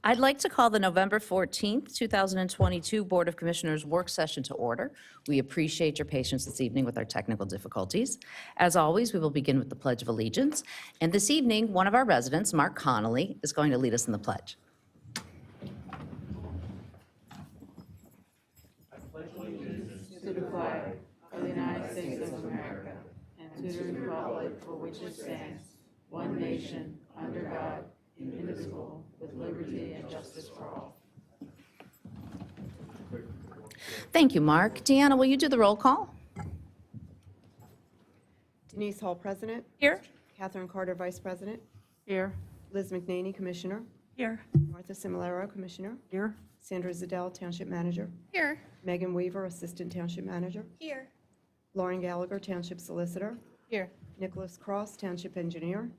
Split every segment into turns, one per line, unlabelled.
I'd like to call the November 14th, 2022 Board of Commissioners work session to order. We appreciate your patience this evening with our technical difficulties. As always, we will begin with the Pledge of Allegiance. And this evening, one of our residents, Mark Connolly, is going to lead us in the pledge.
To the flag of the United States of America and to the republic for which it stands, one nation, under God, indivisible, with liberty and justice for all.
Thank you, Mark. Deanna, will you do the roll call?
Denise Hall, President.
Here.
Catherine Carter, Vice President.
Here.
Liz McNaney, Commissioner.
Here.
Martha Similaro, Commissioner.
Here.
Sandra Zadell, Township Manager.
Here.
Megan Weaver, Assistant Township Manager.
Here.
Lauren Gallagher, Township Solicitor.
Here.
Nicholas Cross, Township Engineer.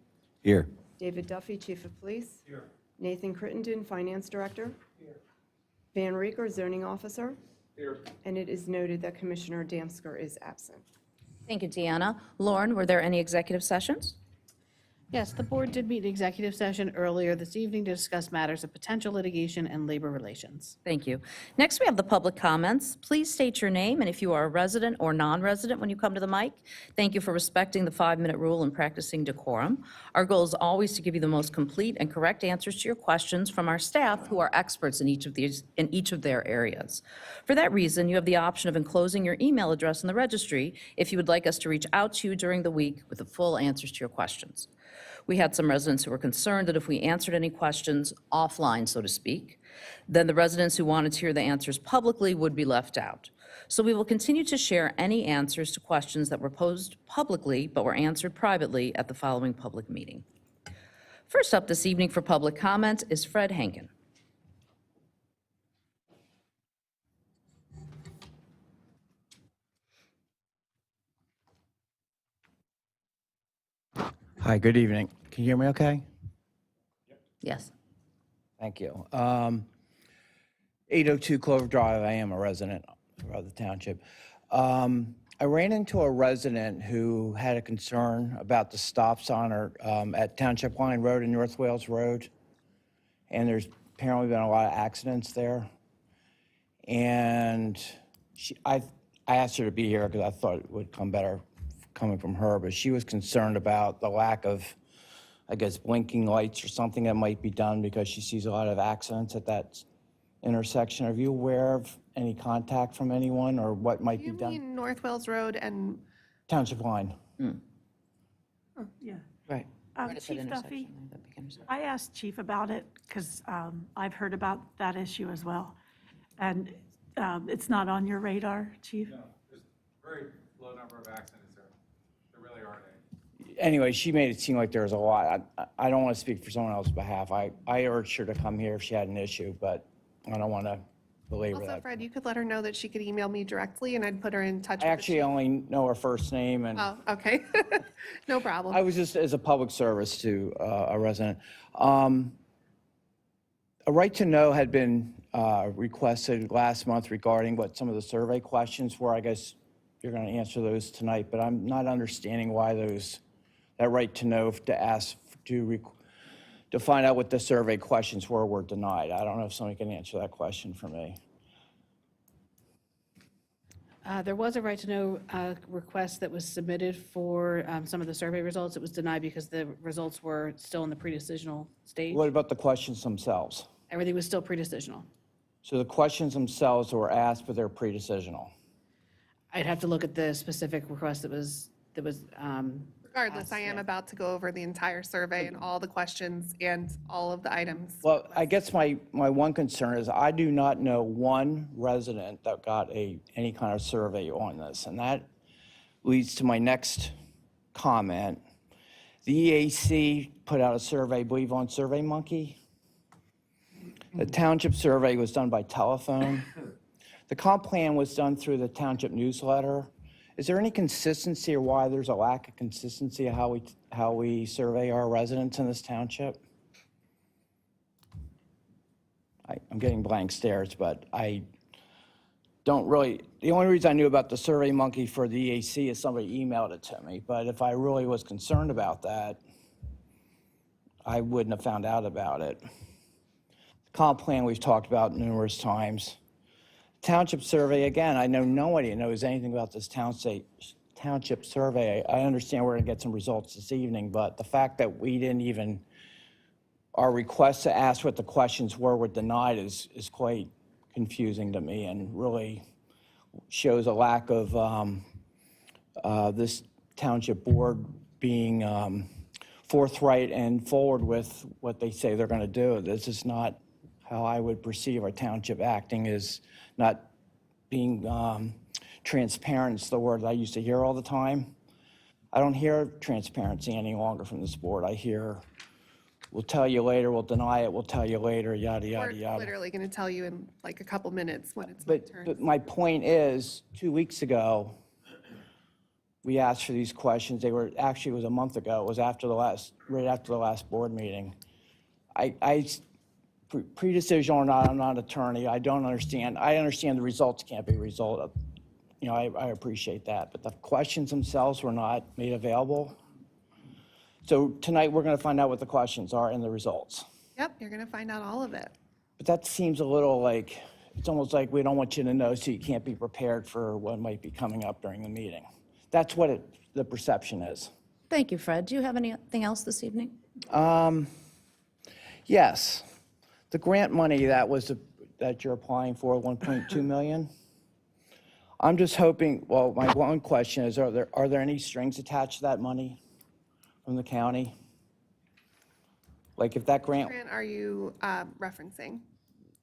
Here.
David Duffy, Chief of Police. Here. Nathan Crittenden, Finance Director. Here. Van Reeker, Zoning Officer. Here. And it is noted that Commissioner Damsker is absent.
Thank you, Deanna. Lauren, were there any executive sessions?
Yes, the board did meet in executive session earlier this evening to discuss matters of potential litigation and labor relations.
Thank you. Next, we have the public comments. Please state your name and if you are a resident or non-resident when you come to the mic. Thank you for respecting the 5-minute rule and practicing decorum. Our goal is always to give you the most complete and correct answers to your questions from our staff who are experts in each of their areas. For that reason, you have the option of enclosing your email address in the registry if you would like us to reach out to you during the week with the full answers to your questions. We had some residents who were concerned that if we answered any questions offline, so to speak, then the residents who wanted to hear the answers publicly would be left out. So we will continue to share any answers to questions that were posed publicly but were answered privately at the following public meeting. First up this evening for public comment is Fred Hankin.
Hi, good evening. Can you hear me okay?
Yes.
Thank you. 802 Clover Drive, I am a resident of the township. I ran into a resident who had a concern about the stop sign at Township Line Road and North Wales Road. And there's apparently been a lot of accidents there. And I asked her to be here because I thought it would come better coming from her, but she was concerned about the lack of, I guess, blinking lights or something that might be done because she sees a lot of accidents at that intersection. Are you aware of any contact from anyone or what might be
You
done?
mean North Wales Road and,
Township Line.
Oh, yeah.
Right.
Right at that
Chief
intersection
Duffy,
there, that big intersection.
I asked Chief about it because I've heard about that issue as well. And it's not on your radar, Chief?
No, there's very low number of accidents there. There really aren't any.
Anyway, she made it seem like there was a lot. I don't want to speak for someone else's behalf. I urged her to come here if she had an issue, but I don't want to belabor
also
that.
Fred, you could let her know that she could email me directly and I'd put her in touch with
I
the
actually
chief.
only know her first name and
Oh, okay. No problem.
I was just as a public service to a resident. A right to know had been requested last month regarding what some of the survey questions were. I guess you're going to answer those tonight, but I'm not understanding why that right to know to ask to find out what the survey questions were denied. I don't know if somebody can answer that question for me.
There was a right to know request that was submitted for some of the survey results. It was denied because the results were still in the pre-decisional stage.
What about the questions themselves?
Everything was still pre-decisional.
So the questions themselves were asked, but they're pre-decisional.
I'd have to look at the specific request that was
Regardless, I am about to go over the entire survey and all the questions and all of the items.
Well, I guess my one concern is I do not know one resident that got any kind of survey on this, and that leads to my next comment. The EAC put out a survey, I believe, on SurveyMonkey. The township survey was done by telephone. The comp plan was done through the township newsletter. Is there any consistency or why there's a lack of consistency of how we survey our residents in this township? I'm getting blank stares, but I don't really, the only reason I knew about the SurveyMonkey for the EAC is somebody emailed it to me, but if I really was concerned about that, I wouldn't have found out about it. comp plan we've talked about numerous times. Township survey, again, I know nobody knows anything about this township survey. I understand we're going to get some results this evening, but the fact that we didn't even, our request to ask what the questions were denied is quite confusing to me and really shows a lack of this township board being forthright and forward with what they say they're going to do. This is not how I would perceive our township acting, is not being transparent. It's the word I used to hear all the time. I don't hear transparency any longer from this board. I hear, we'll tell you later, we'll deny it, we'll tell you later, yada,
We're
yada, yada.
literally going to tell you in like a couple minutes when it's my turn.
But my point is, 2 weeks ago, we asked for these questions. They were, actually, it was a month ago. It was after the last, right after the last board meeting. Pre-decision or not, I'm not an attorney. I don't understand. I understand the results can't be result. You know, I appreciate that. But the questions themselves were not made available. So tonight, we're going to find out what the questions are and the results.
Yep, you're going to find out all of it.
But that seems a little like, it's almost like we don't want you to know so you can't be prepared for what might be coming up during the meeting. That's what the perception is.
Thank you, Fred. Do you have anything else this evening?
Yes. The grant money that you're applying for, 1.2 million. I'm just hoping, well, my one question is, are there any strings attached to that money from the county? Like if that grant,
Grant, are you referencing?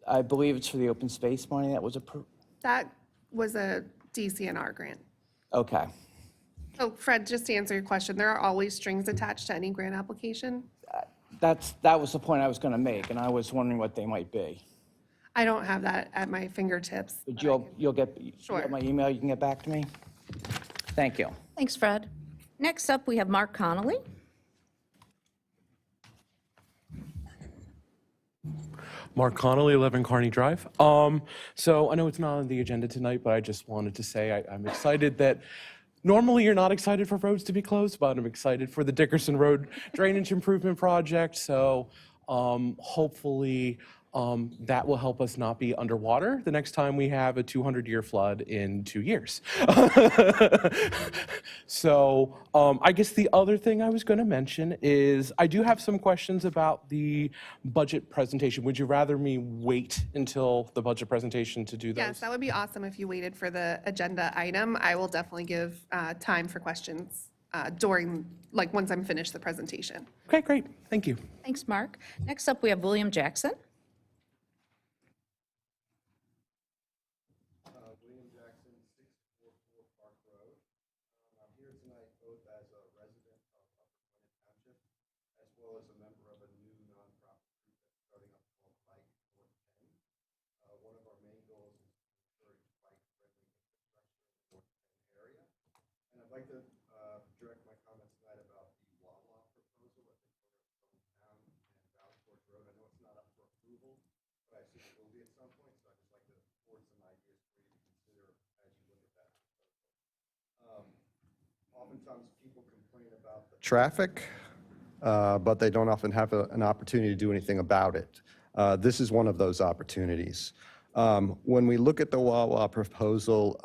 I believe it's for the open space money that was approved.
That was a DCNR grant.
Okay.
So Fred, just to answer your question, there are always strings attached to any grant application.
That was the point I was going to make, and I was wondering what they might be.
I don't have that at my fingertips.
But you'll get
Sure.
my email, you can get back to me? Thank you.
Thanks, Fred. Next up, we have Mark Connolly.
Mark Connolly, 11 Kearney Drive. So I know it's not on the agenda tonight, but I just wanted to say I'm excited that normally you're not excited for roads to be closed, but I'm excited for the Dickerson Road Drainage Improvement Project. So hopefully that will help us not be underwater the next time we have a 200-year flood in 2 years. So I guess the other thing I was going to mention is I do have some questions about the budget presentation. Would you rather me wait until the budget presentation to do those?
Yes, that would be awesome if you waited for the agenda item. I will definitely give time for questions during, like, once I'm finished the presentation.
Okay, great. Thank you.
Thanks, Mark. Next up, we have William Jackson.
William Jackson, 644 Park Road. I'm here tonight both as a resident of Gwynedd Township as well as a member of a new nonprofit group that's starting up called Bike North 10. One of our main goals is to encourage bike-friendly infrastructure in the North 10 area. And I'd like to direct my comments tonight about the Wawa proposal at the corner of Town and Valsport Road. I know it's not up for approval, but I assume it will be at some point, so I'd just like to forward some ideas for you to consider as you look at that proposal. Oftentimes people complain about the traffic, but they don't often have an opportunity to do anything about it. This is one of those opportunities. When we look at the Wawa proposal,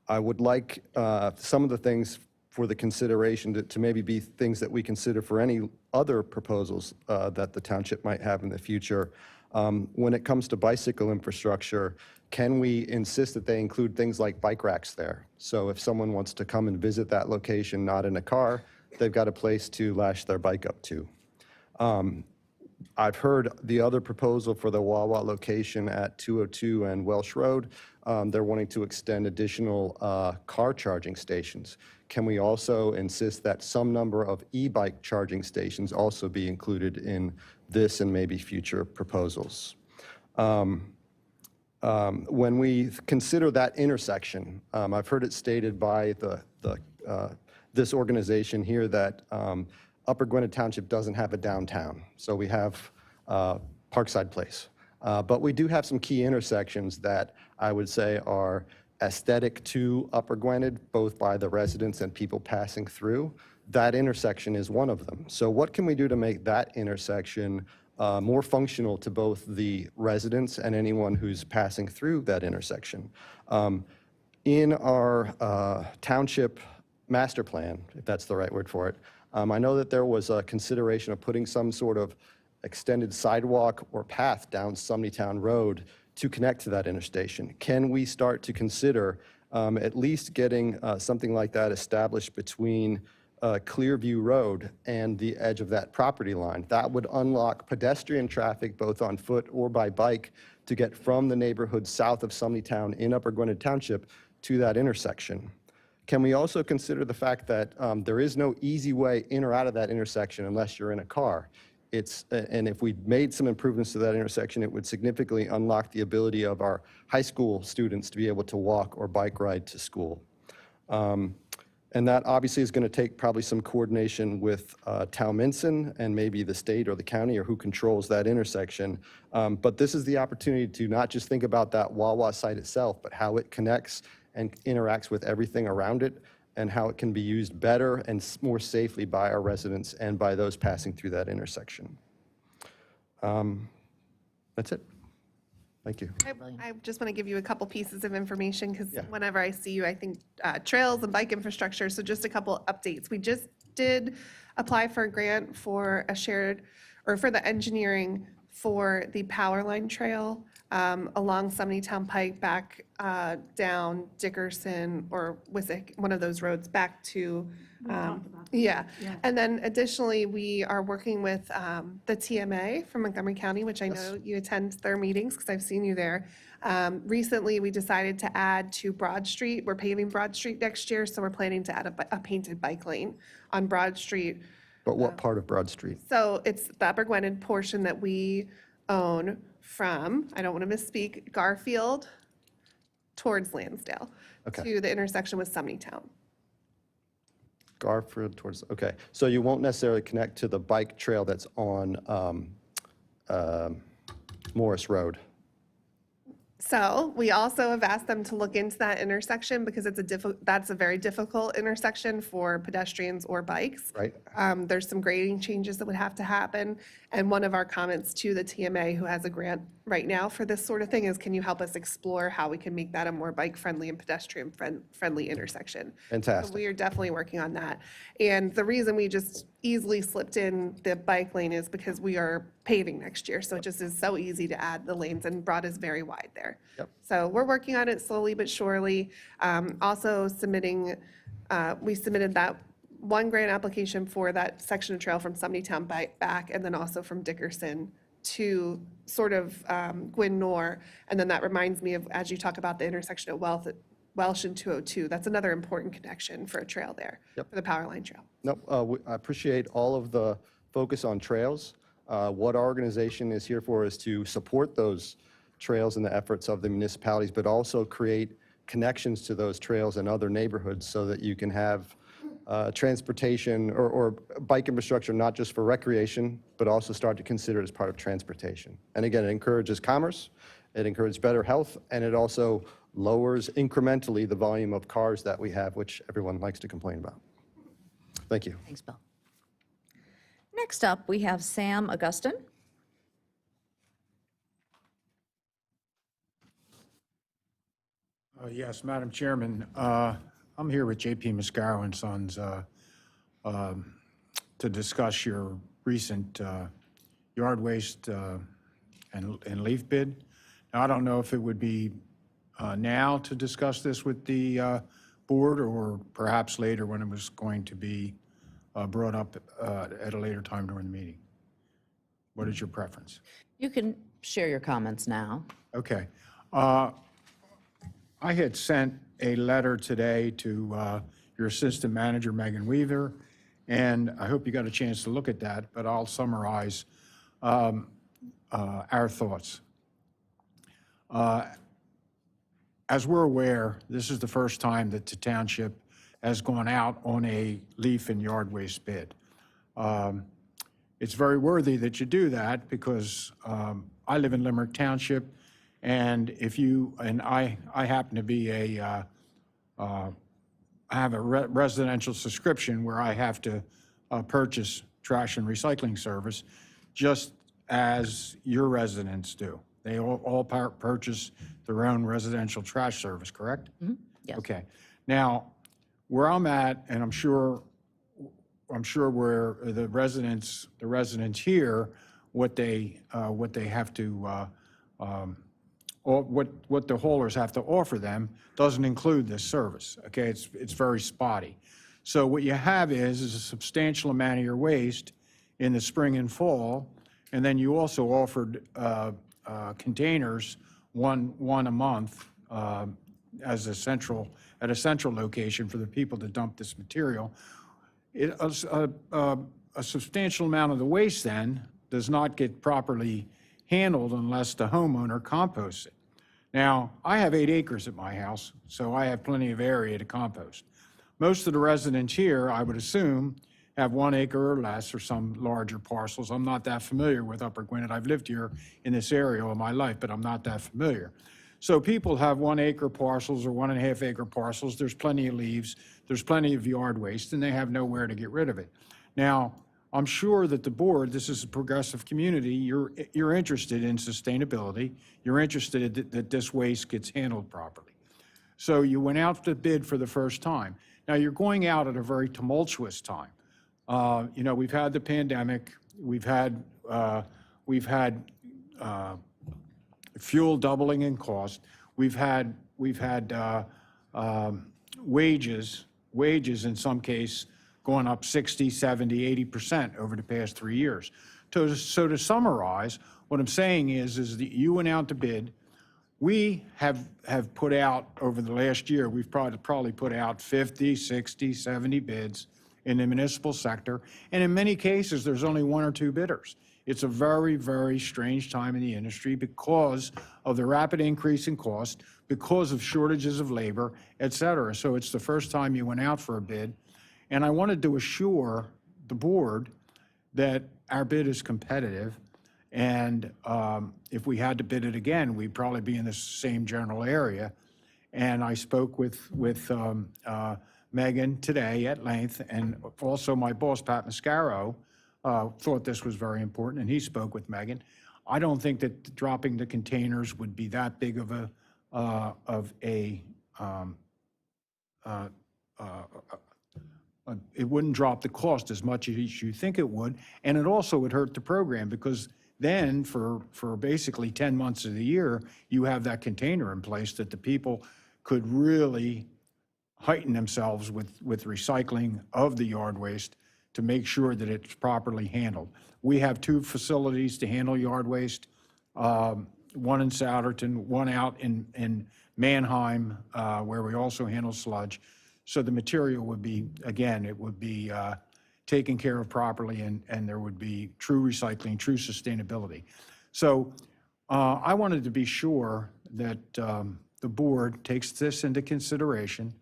I would like some of the things for the consideration to maybe be things that we consider for any other proposals that the township might have in the future. When it comes to bicycle infrastructure, can we insist that they include things like bike racks there? So if someone wants to come and visit that location, not in a car, they've got a place to lash their bike up to. I've heard the other proposal for the Wawa location at 202 and Welsh Road. They're wanting to extend additional car charging stations. Can we also insist that some number of e-bike charging stations also be included in this and maybe future proposals? When we consider that intersection, I've heard it stated by this organization here that Upper Gwynedd Township doesn't have a downtown, so we have Parkside Place. But we do have some key intersections that I would say are aesthetic to Upper Gwynedd, both by the residents and people passing through. That intersection is one of them. So what can we do to make that intersection more functional to both the residents and anyone who's passing through that intersection. In our township master plan, if that's the right word for it, I know that there was a consideration of putting some sort of extended sidewalk or path down Sumneytown Road to connect to that intersection. Can we start to consider at least getting something like that established between Clearview Road and the edge of that property line? That would unlock pedestrian traffic both on foot or by bike to get from the neighborhood south of Sumneytown in Upper Gwynedd Township to that intersection. Can we also consider the fact that there is no easy way in or out of that intersection unless you're in a car? And if we made some improvements to that intersection, it would significantly unlock the ability of our high school students to be able to walk or bike ride to school. And that obviously is going to take probably some coordination with Talminson and maybe the state or the county or who controls that intersection. But this is the opportunity to not just think about that Wawa site itself, but how it connects and interacts with everything around it, and how it can be used better and more safely by our residents and by those passing through that intersection. That's it. Thank you.
I just want to give you a couple pieces of information because
Yeah.
whenever I see you, I think trails and bike infrastructure. So just a couple updates. We just did apply for a grant for a shared, or for the engineering for the power line trail along Sumneytown Pike back down Dickerson or Wissahick, one of those roads back to, yeah. And then additionally, we are working with the TMA from Montgomery County, which I know you attend their meetings because I've seen you there. Recently, we decided to add to Broad Street. We're paving Broad Street next year, so we're planning to add a painted bike lane on Broad Street.
But what part of Broad Street?
So it's the Upper Gwynedd portion that we own from, I don't want to misspeak, Garfield towards Lansdale
Okay.
to the intersection with Sumneytown.
Garfield towards, okay. So you won't necessarily connect to the bike trail that's on Morris Road?
So we also have asked them to look into that intersection because it's that's a very difficult intersection for pedestrians or bikes.
Right.
There's some grading changes that would have to happen. And one of our comments to the TMA, who has a grant right now for this sort of thing, is can you help us explore how we can make that a more bike-friendly and pedestrian-friendly intersection?
Fantastic.
So we are definitely working on that. And the reason we just easily slipped in the bike lane is because we are paving next year. So it just is so easy to add the lanes, and Broad is very wide there.
Yep.
So we're working on it slowly but surely. Also submitting, we submitted that one grant application for that section of trail from Sumneytown back, and then also from Dickerson to sort of Gwyn Nor. And then that reminds me of, as you talk about the intersection at Welsh and 202, that's another important connection for a trail there,
Yep.
for the power line trail.
Nope, I appreciate all of the focus on trails. What our organization is here for is to support those trails and the efforts of the municipalities, but also create connections to those trails in other neighborhoods so that you can have transportation or bike infrastructure, not just for recreation, but also start to consider it as part of transportation. And again, it encourages commerce, it encourages better health, and it also lowers incrementally the volume of cars that we have, which everyone likes to complain about. Thank you.
Thanks, Bill. Next up, we have Sam Augustin.
Yes, Madam Chairman, I'm here with J.P. Mascaro and Sons to discuss your recent yard waste and leaf bid. Now, I don't know if it would be now to discuss this with the board or perhaps later when it was going to be brought up at a later time during the meeting. What is your preference?
You can share your comments now.
Okay. I had sent a letter today to your assistant manager, Megan Weaver, and I hope you got a chance to look at that, but I'll summarize our thoughts. As we're aware, this is the first time that the township has gone out on a leaf and yard waste bid. It's very worthy that you do that because I live in Limerick Township, and I happen to be I have a residential subscription where I have to purchase trash and recycling service. Just as your residents do. They all purchase their own residential trash service, correct?
Yes.
Okay. Now, where I'm at, and I'm sure where the residents here, what they have to, or what the haulers have to offer them doesn't include this service, okay? It's very spotty. So what you have is a substantial amount of your waste in the spring and fall, and then you also offered containers, one a month, as a central location for the people to dump this material. A substantial amount of the waste then does not get properly handled unless the homeowner composts it. Now, I have 8 acres at my house, so I have plenty of area to compost. Most of the residents here, I would assume, have 1 acre or less or some larger parcels. I'm not that familiar with Upper Gwynedd. I've lived here in this area all my life, but I'm not that familiar. So people have 1 acre parcels or 1.5 acre parcels. There's plenty of leaves. There's plenty of yard waste, and they have nowhere to get rid of it. Now, I'm sure that the board, this is a progressive community, you're interested in sustainability. You're interested that this waste gets handled properly. So you went out to bid for the first time. Now, you're going out at a very tumultuous time. You know, we've had the pandemic. We've had fuel doubling in cost. We've had wages in some case going up 60, 70, 80% over the past 3 years. So to summarize, what I'm saying is that you went out to bid. We have put out, over the last year, we've probably put out 50, 60, 70 bids in the municipal sector, and in many cases, there's only 1 or 2 bidders. It's a very, very strange time in the industry because of the rapid increase in cost, because of shortages of labor, et cetera. So it's the first time you went out for a bid, and I wanted to assure the board that our bid is competitive, and if we had to bid it again, we'd probably be in the same general area. And I spoke with Megan today at length, and also my boss, Pat Mascaro, thought this was very important, and he spoke with Megan. I don't think that dropping the containers would be that big of it wouldn't drop the cost as much as you think it would, and it also would hurt the program, because then for basically 10 months of the year, you have that container in place that the people could really heighten themselves with recycling of the yard waste to make sure that it's properly handled. We have 2 facilities to handle yard waste, one in Souderton, one out in Manheim, where we also handle sludge. So the material would be, again, it would be taken care of properly, and there would be true recycling, true sustainability. So I wanted to be sure that the board takes this into consideration.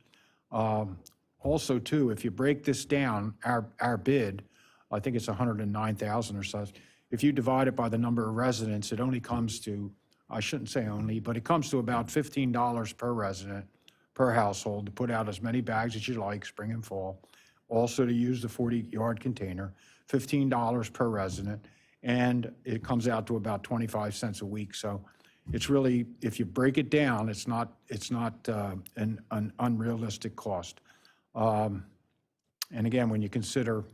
Also, too, if you break this down, our bid, I think it's 109,000 or so. If you divide it by the number of residents, it only comes to, I shouldn't say only, but it comes to about $15 per resident, per household, to put out as many bags as you like, spring and fall. Also to use the 40-yard container, $15 per resident, and it comes out to about 25 cents a week. So it's really, if you break it down, it's not an unrealistic cost. And again, when you consider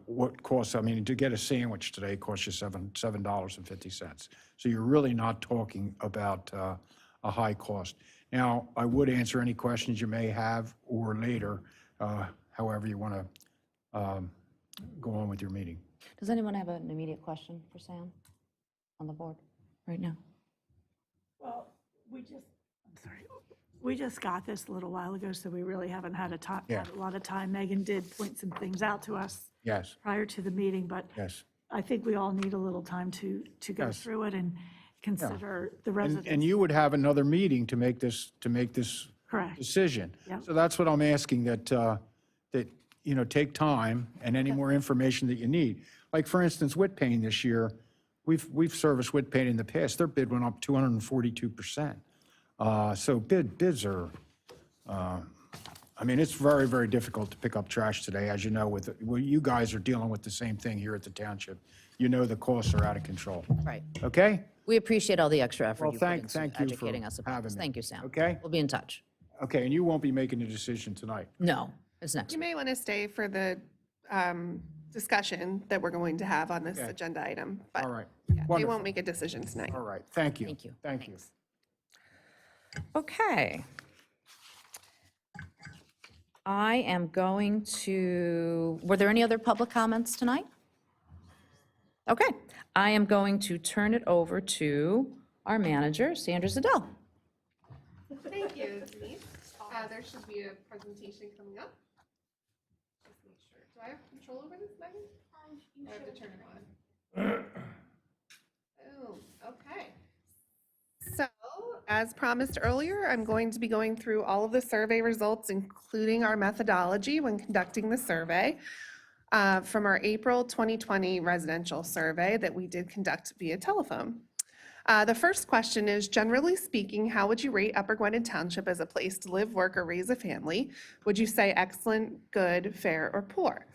what costs, I mean, to get a sandwich today costs you $7.50. So you're really not talking about a high cost. Now, I would answer any questions you may have, or later, however you want to go on with your meeting.
Does anyone have an immediate question for Sam on the board right now?
Well, we just got this a little while ago, so we really haven't had
Yeah.
a lot of time. Megan did point some things out to us
Yes,
prior to the meeting, but
yes.
I think we all need a little time to go
Yes.
through it and consider the
And
residents.
you would have another meeting to make this
Correct.
decision.
Yep.
So that's what I'm asking, that take time and any more information that you need. Like, for instance, Whitpain this year, we've serviced Whitpain in the past. Their bid went up 242%. So bids are, I mean, it's very, very difficult to pick up trash today, as you know, well, you guys are dealing with the same thing here at the township. You know the costs are out of control.
Right.
Okay?
We appreciate all the extra effort
Well,
you put
thank
into
you for
educating us about
having
this.
me.
Thank you, Sam.
Okay?
We'll be in touch.
Okay, and you won't be making a decision tonight.
No, it's next
You
week.
may want to stay for the discussion that we're going to have on this
Okay.
agenda item. But
All right.
yeah, they
Wonderful.
won't make a decision tonight.
All right, thank you.
Thank you.
Thank you.
Okay. I am going to, were there any other public comments tonight? Okay, I am going to turn it over to our manager, Sandra Zadell.
Thank you, Denise. There should be a presentation coming up. Just make sure. Do I have control over this, Megan? I have to turn it on. Oh, okay. So, as promised earlier, I'm going to be going through all of the survey results, including our methodology when conducting the survey from our April 2020 residential survey that we did conduct via telephone. The first question is, generally speaking, how would you rate Upper Gwynedd Township as a place to live, work, or raise a family? Would you say excellent, good, fair, or poor?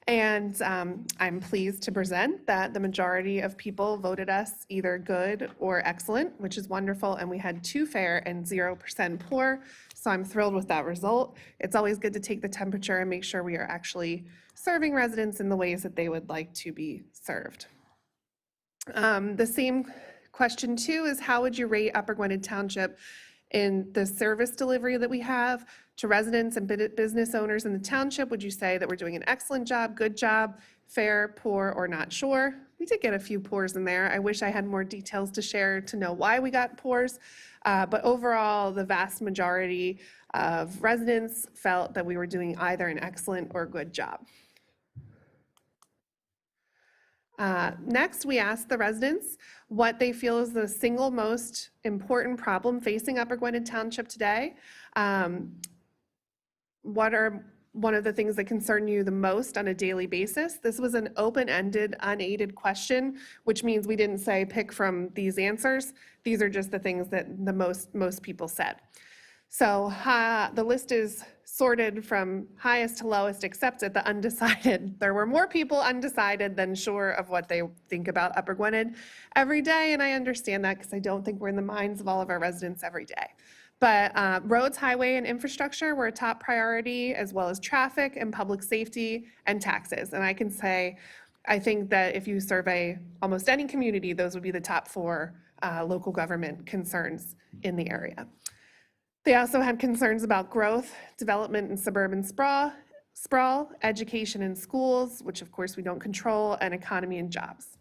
And I'm pleased to present that the majority of people voted us either good or excellent, which is wonderful, and we had 2 fair and 0% poor, so I'm thrilled with that result. It's always good to take the temperature and make sure we are actually serving residents in the ways that they would like to be served. The same question 2 is, how would you rate Upper Gwynedd Township in the service delivery that we have to residents and business owners in the township? Would you say that we're doing an excellent job, good job, fair, poor, or not sure? We did get a few poors in there. I wish I had more details to share to know why we got poors. But overall, the vast majority of residents felt that we were doing either an excellent or good job. Next, we asked the residents what they feel is the single most important problem facing Upper Gwynedd Township today. What are one of the things that concern you the most on a daily basis? This was an open-ended, unaided question, which means we didn't say pick from these answers. These are just the things that the most people said. So the list is sorted from highest to lowest, except at the undecided. There were more people undecided than sure of what they think about Upper Gwynedd every day, and I understand that because I don't think we're in the minds of all of our residents every day. But roads, highway, and infrastructure were a top priority, as well as traffic and public safety and taxes. And I can say, I think that if you survey almost any community, those would be the top 4 local government concerns in the area. They also had concerns about growth, development and suburban sprawl, education and schools, which of course we don't control, and economy and jobs.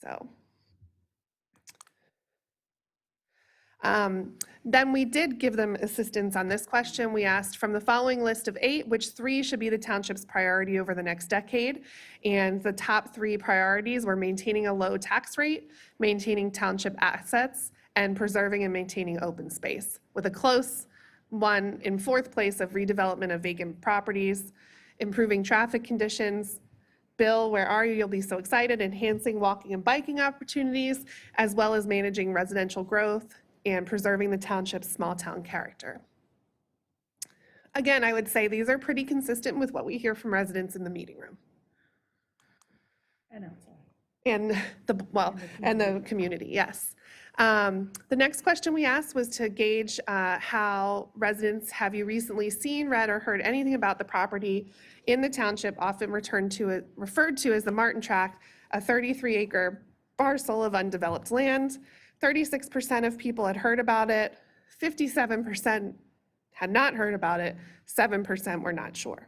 So. Then we did give them assistance on this question. We asked, from the following list of 8, which 3 should be the township's priority over the next decade? And the top 3 priorities were maintaining a low tax rate, maintaining township assets, and preserving and maintaining open space, with a close one in 4th place of redevelopment of vacant properties, improving traffic conditions. Bill, where are you? You'll be so excited. Enhancing walking and biking opportunities, as well as managing residential growth and preserving the township's small town character. Again, I would say these are pretty consistent with what we hear from residents in the meeting room.
And outside.
And the community, yes. The next question we asked was to gauge how residents, have you recently seen, read, or heard anything about the property in the township, often referred to as the Martin Tract, a 33-acre parcel of undeveloped land. 36% of people had heard about it, 57% had not heard about it, 7% were not sure.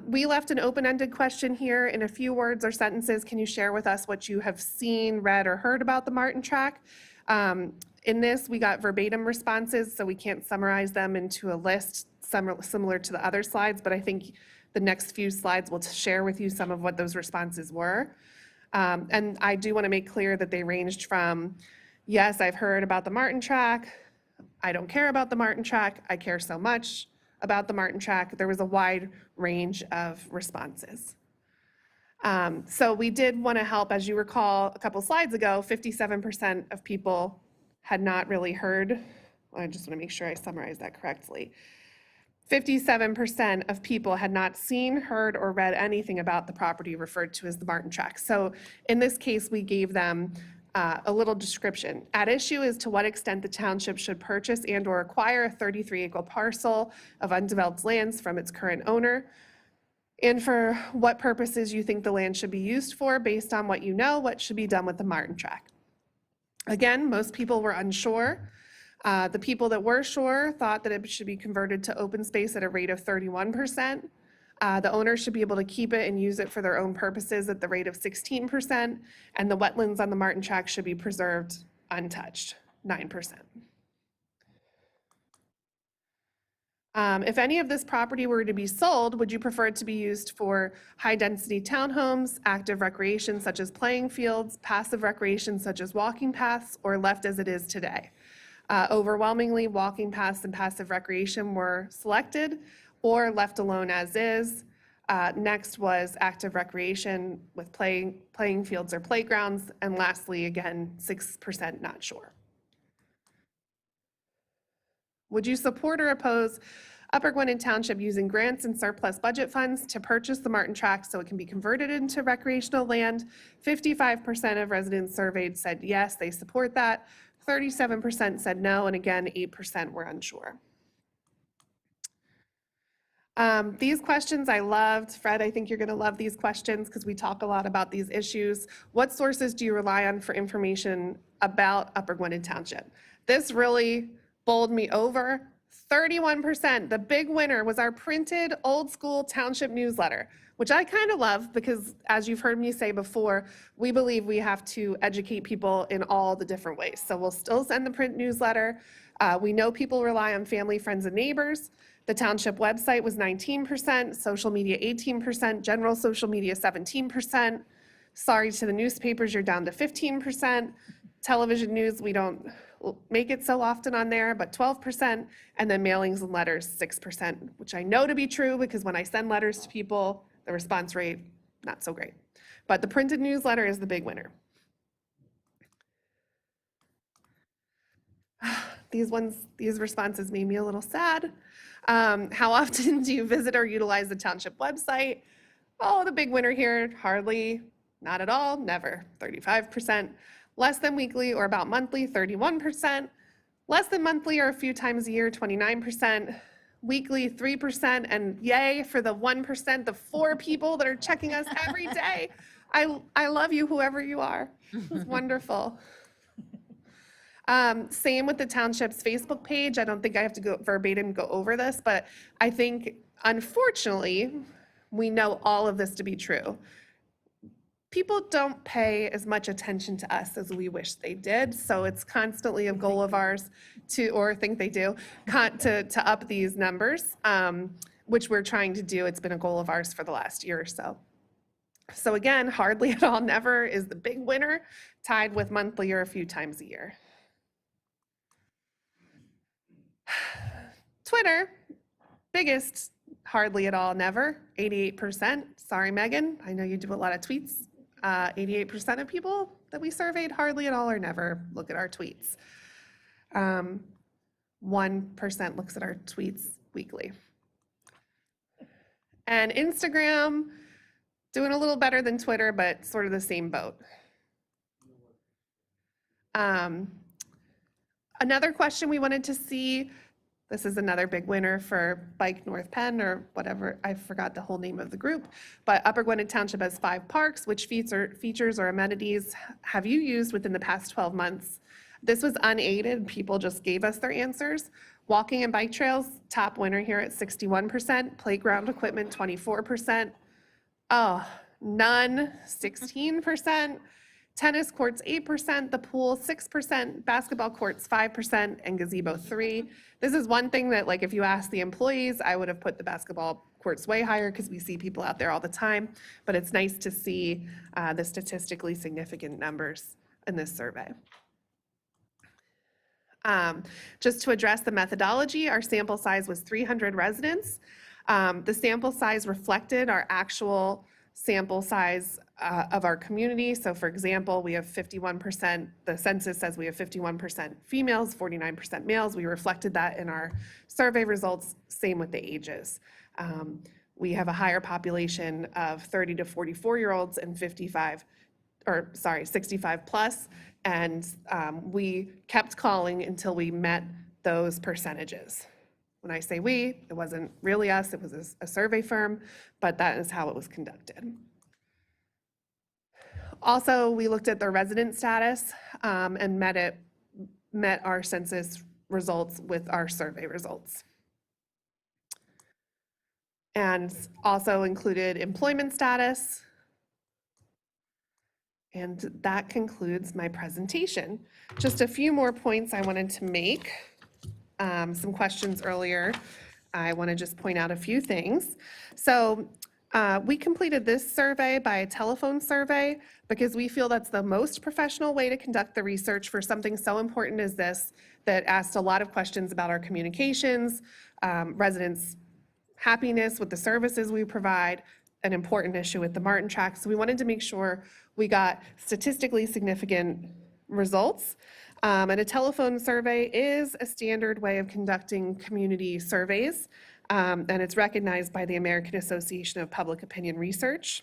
We left an open-ended question here. In a few words or sentences, can you share with us what you have seen, read, or heard about the Martin Tract? In this, we got verbatim responses, so we can't summarize them into a list similar to the other slides, but I think the next few slides will share with you some of what those responses were. And I do want to make clear that they ranged from, yes, I've heard about the Martin Tract, I don't care about the Martin Tract, I care so much about the Martin Tract. There was a wide range of responses. So we did want to help. As you recall, a couple slides ago, 57% of people had not really heard I just want to make sure I summarize that correctly. 57% of people had not seen, heard, or read anything about the property referred to as the Martin Tract. So in this case, we gave them a little description. At issue is to what extent the township should purchase and/or acquire a 33-acre parcel of undeveloped lands from its current owner, and for what purposes you think the land should be used for based on what you know, what should be done with the Martin Tract. Again, most people were unsure. The people that were sure thought that it should be converted to open space at a rate of 31%. The owner should be able to keep it and use it for their own purposes at the rate of 16%, and the wetlands on the Martin Tract should be preserved untouched, 9%. If any of this property were to be sold, would you prefer it to be used for high-density townhomes, active recreation such as playing fields, passive recreation such as walking paths, or left as it is today? Overwhelmingly, walking paths and passive recreation were selected or left alone as is. Next was active recreation with playing fields or playgrounds. And lastly, again, 6% not sure. Would you support or oppose Upper Gwynedd Township using grants and surplus budget funds to purchase the Martin Tract so it can be converted into recreational land? 55% of residents surveyed said yes, they support that. 37% said no, and again, 8% were unsure. These questions I loved. Fred, I think you're going to love these questions because we talk a lot about these issues. What sources do you rely on for information about Upper Gwynedd Township? This really bowled me over. 31%, the big winner, was our printed old school township newsletter, which I kind of love because, as you've heard me say before, we believe we have to educate people in all the different ways. So we'll still send the print newsletter. We know people rely on family, friends, and neighbors. The township website was 19%, social media 18%, general social media 17%. Sorry to the newspapers, you're down to 15%. Television news, we don't make it so often on there, but 12%, and then mailings and letters, 6%, which I know to be true because when I send letters to people, the response rate, not so great. But the printed newsletter is the big winner. These responses made me a little sad. How often do you visit or utilize the township website? Oh, the big winner here, hardly, not at all, never, 35%. Less than weekly or about monthly, 31%. Less than monthly or a few times a year, 29%. Weekly, 3%. And yay for the 1%, the 4 people that are checking us every day. I love you, whoever you are. It's wonderful. Same with the township's Facebook page. I don't think I have to go verbatim go over this, but I think, unfortunately, we know all of this to be true. People don't pay as much attention to us as we wish they did, so it's constantly a goal of ours to, or think they do, to up these numbers, which we're trying to do. It's been a goal of ours for the last year or so. So again, hardly at all, never is the big winner, tied with monthly or a few times a year. Twitter, biggest, hardly at all, never, 88%. Sorry, Megan, I know you do a lot of tweets. 88% of people that we surveyed hardly at all or never look at our tweets. 1% looks at our tweets weekly. And Instagram, doing a little better than Twitter, but sort of the same boat. Another question we wanted to see, this is another big winner for Bike North Penn or whatever, I forgot the whole name of the group, but Upper Gwynedd Township has 5 parks. Which features or amenities have you used within the past 12 months? This was unaided, people just gave us their answers. Walking and bike trails, top winner here at 61%. Playground equipment, 24%. Oh, none, 16%. Tennis courts, 8%, the pool, 6%, basketball courts, 5%, and gazebo, 3%. This is one thing that, like, if you ask the employees, I would have put the basketball courts way higher because we see people out there all the time, but it's nice to see the statistically significant numbers in this survey. Just to address the methodology, our sample size was 300 residents. The sample size reflected our actual sample size of our community. So for example, we have 51%, the census says we have 51% females, 49% males. We reflected that in our survey results, same with the ages. We have a higher population of 30 to 44-year-olds and 65 plus, and we kept calling until we met those percentages. When I say we, it wasn't really us, it was a survey firm, but that is how it was conducted. Also, we looked at the resident status and met our census results with our survey results. And also included employment status. And that concludes my presentation. Just a few more points I wanted to make. Some questions earlier. I want to just point out a few things. So we completed this survey by a telephone survey because we feel that's the most professional way to conduct the research for something so important as this, that asked a lot of questions about our communications, residents' happiness with the services we provide, an important issue with the Martin tract. So we wanted to make sure we got statistically significant results. And a telephone survey is a standard way of conducting community surveys, and it's recognized by the American Association of Public Opinion Research.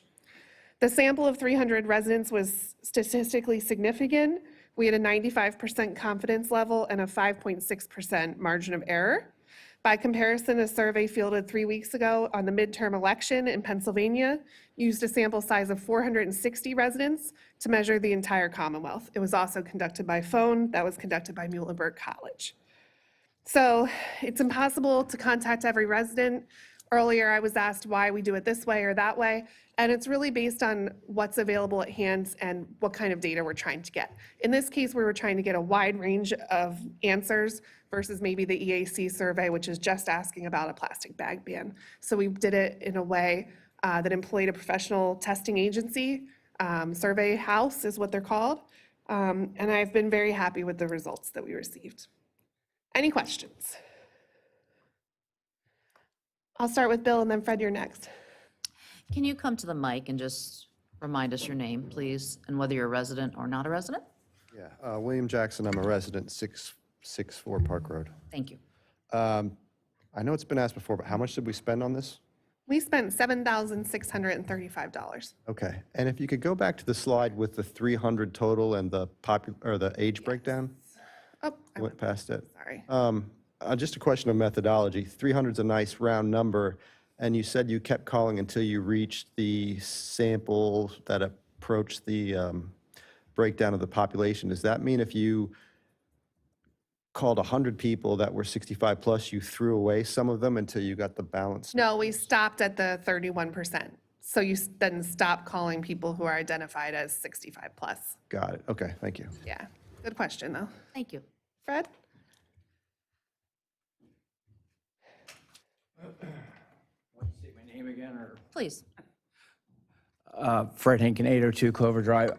The sample of 300 residents was statistically significant. We had a 95% confidence level and a 5.6% margin of error. By comparison, a survey fielded 3 weeks ago on the midterm election in Pennsylvania used a sample size of 460 residents to measure the entire Commonwealth. It was also conducted by phone. That was conducted by Muhlenberg College. So it's impossible to contact every resident. Earlier, I was asked why we do it this way or that way, and it's really based on what's available at hand and what kind of data we're trying to get. In this case, we were trying to get a wide range of answers versus maybe the EAC survey, which is just asking about a plastic bag ban. So we did it in a way that employed a professional testing agency. Survey House is what they're called. And I've been very happy with the results that we received. Any questions? I'll start with Bill and then Fred, you're next.
Can you come to the mic and just remind us your name, please, and whether you're a resident or not a resident?
Yeah, William Jackson, I'm a resident, 664 Park Road.
Thank you.
I know it's been asked before, but how much did we spend on this?
We spent $7,635.
Okay, and if you could go back to the slide with the 300 total and the the age breakdown?
Oh,
I went past it.
sorry.
Just a question of methodology. 300 is a nice round number, and you said you kept calling until you reached the sample that approached the breakdown of the population. Does that mean if you called 100 people that were 65 plus, you threw away some of them until you got the balance?
No, we stopped at the 31%. So you then stop calling people who are identified as 65 plus.
Got it. Okay, thank you.
Yeah, good question though.
Thank you.
Fred?
Say my name again, or?
Please.
Fred Hinken, 802 Clover Drive.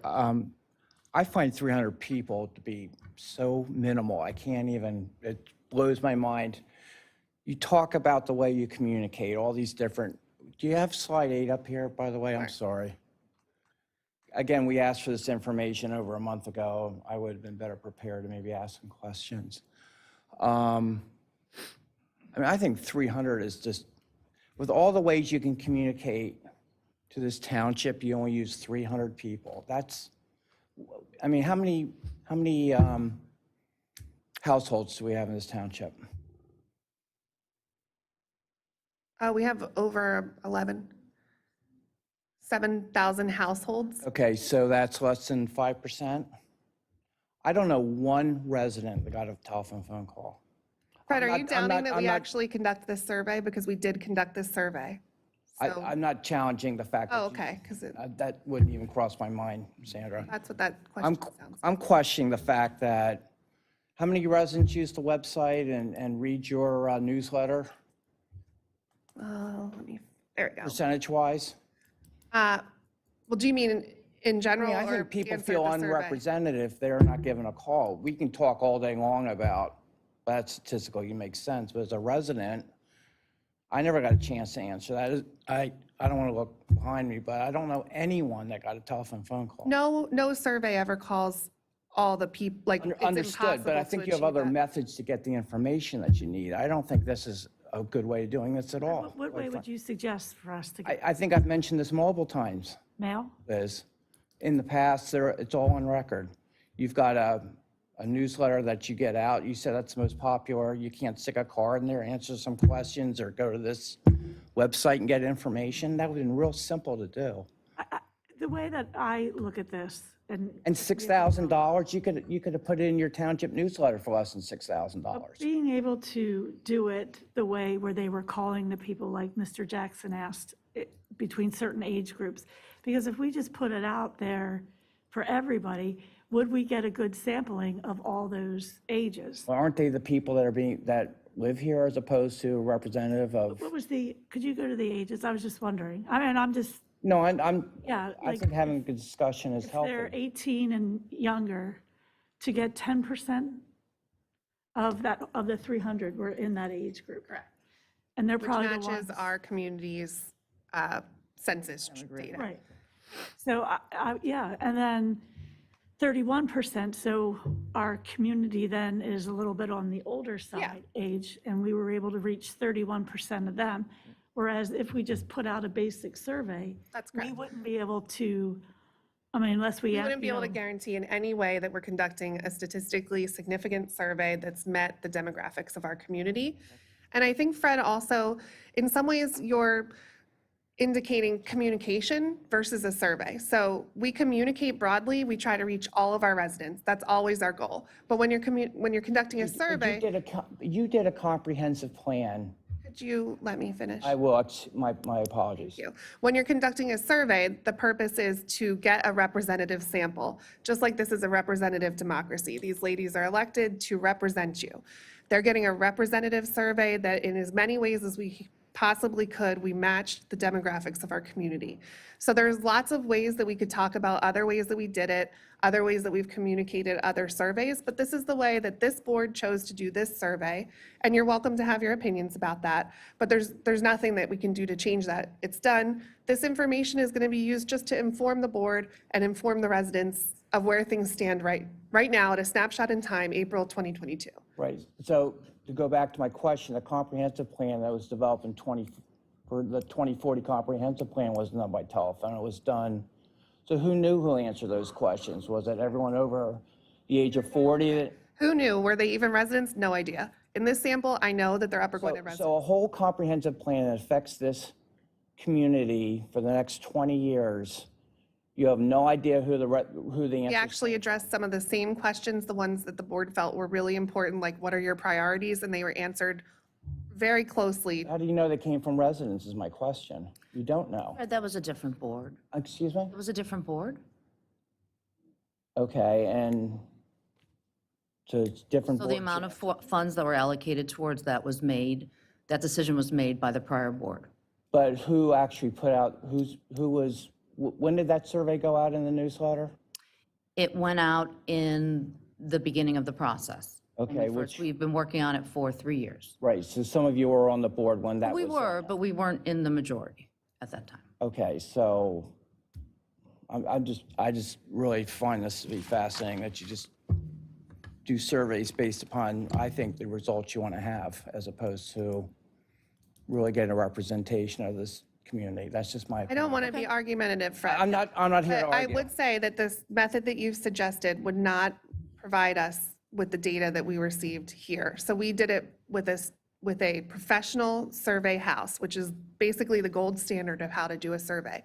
I find 300 people to be so minimal. I can't even, it blows my mind. You talk about the way you communicate, all these different, do you have slide 8 up here, by the way? I'm sorry. Again, we asked for this information over a month ago. I would have been better prepared to maybe ask some questions. I mean, I think 300 is just, with all the ways you can communicate to this township, you only use 300 people. That's, I mean, how many households do we have in this township?
We have over 7,000 households.
Okay, so that's less than 5%? I don't know one resident that got a telephone phone call.
Fred, are you
I'm
doubting that
I'm
we actually conduct this survey? Because we did conduct this survey. So,
I'm not challenging the fact that
oh,
you-
okay, because
that wouldn't even cross my mind, Sandra.
that's what that
I'm,
question sounds like.
I'm questioning the fact that, how many residents use the website and read your newsletter,
Oh, there we go.
percentage-wise?
Well, do you mean in
I
general
mean, I
or
think people
answered
feel
the survey?
unrepresented if they're not given a call. We can talk all day long about that statistical, you make sense, but as a resident, I never got a chance to answer that. I don't want to look behind me, but I don't know anyone that got a telephone phone call.
No survey ever calls all the people, like, it's
Understood, but I
impossible
think
to
you have
achieve
other
that.
methods to get the information that you need. I don't think this is a good way of doing this at all.
What way would you suggest for us to get
I think I've mentioned this multiple times,
mail?
Liz. In the past, it's all on record. You've got a newsletter that you get out. You said that's the most popular. You can't stick a card in there, answer some questions, or go to this website and get information. That would have been real simple to do.
The way that I look at this, and
And $6,000, you could have put it in your township newsletter for less than $6,000.
being able to do it the way where they were calling the people like Mr. Jackson asked, between certain age groups, because if we just put it out there for everybody, would we get a good sampling of all those ages?
Well, aren't they the people that live here as opposed to a representative of?
What was could you go to the ages? I was just wondering. I mean, I'm just,
No,
yeah.
I
like,
think having a good discussion is
if they're
healthy.
18 and younger, to get 10% of the 300 were in that age group. Correct. And they're
Which
probably the
matches
ones.
our community's census data.
Right. So, yeah, and then 31%, so our community then is a little bit on the older side age, and we were able to reach 31% of them. Whereas if we just put out a basic survey,
That's
we
correct.
wouldn't be able to, I mean, unless we.
We wouldn't be
you
able to
know,
guarantee in any way that we're conducting a statistically significant survey that's met the demographics of our community. And I think, Fred, also, in some ways, you're indicating communication versus a survey. So we communicate broadly, we try to reach all of our residents. That's always our goal. But when you're conducting a survey,
You did a comprehensive plan.
could you let me finish?
I will, my apologies.
You. When you're conducting a survey, the purpose is to get a representative sample, just like this is a representative democracy. These ladies are elected to represent you. They're getting a representative survey that in as many ways as we possibly could, we matched the demographics of our community. So there's lots of ways that we could talk about other ways that we did it, other ways that we've communicated other surveys, but this is the way that this board chose to do this survey, and you're welcome to have your opinions about that, but there's nothing that we can do to change that. It's done. This information is going to be used just to inform the board and inform the residents of where things stand right now at a snapshot in time, April 2022.
Right. So to go back to my question, the comprehensive plan that was developed for the 2040 comprehensive plan was done by telephone. It was done. So who knew who answered those questions? Was it everyone over the age of 40 that?
Who knew? Were they even residents? No idea. In this sample, I know that they're Upper Gwynedd residents.
So a whole comprehensive plan that affects this community for the next 20 years, you have no idea who the
We
answers.
actually addressed some of the same questions, the ones that the board felt were really important, like what are your priorities? And they were answered very closely.
How do you know they came from residents is my question. You don't know.
That was a different board.
Excuse me?
It was a different board?
Okay, and so it's different.
So the
boards.
amount of funds that were allocated towards that was made, that decision was made by the prior board.
But who actually put out, when did that survey go out in the newsletter?
It went out in the beginning of the process.
Okay,
We've been working on it for 3 years.
right, so some of you were on the board when that was.
We were, but we weren't in the majority at that time.
Okay, so I just really find this to be fascinating that you just do surveys based upon, I think, the results you want to have as opposed to really getting a representation of this community. That's just my
I
opinion.
don't want to be argumentative, Fred.
I'm not here to
But I
argue.
would say that this method that you've suggested would not provide us with the data that we received here. So we did it with a professional survey house, which is basically the gold standard of how to do a survey.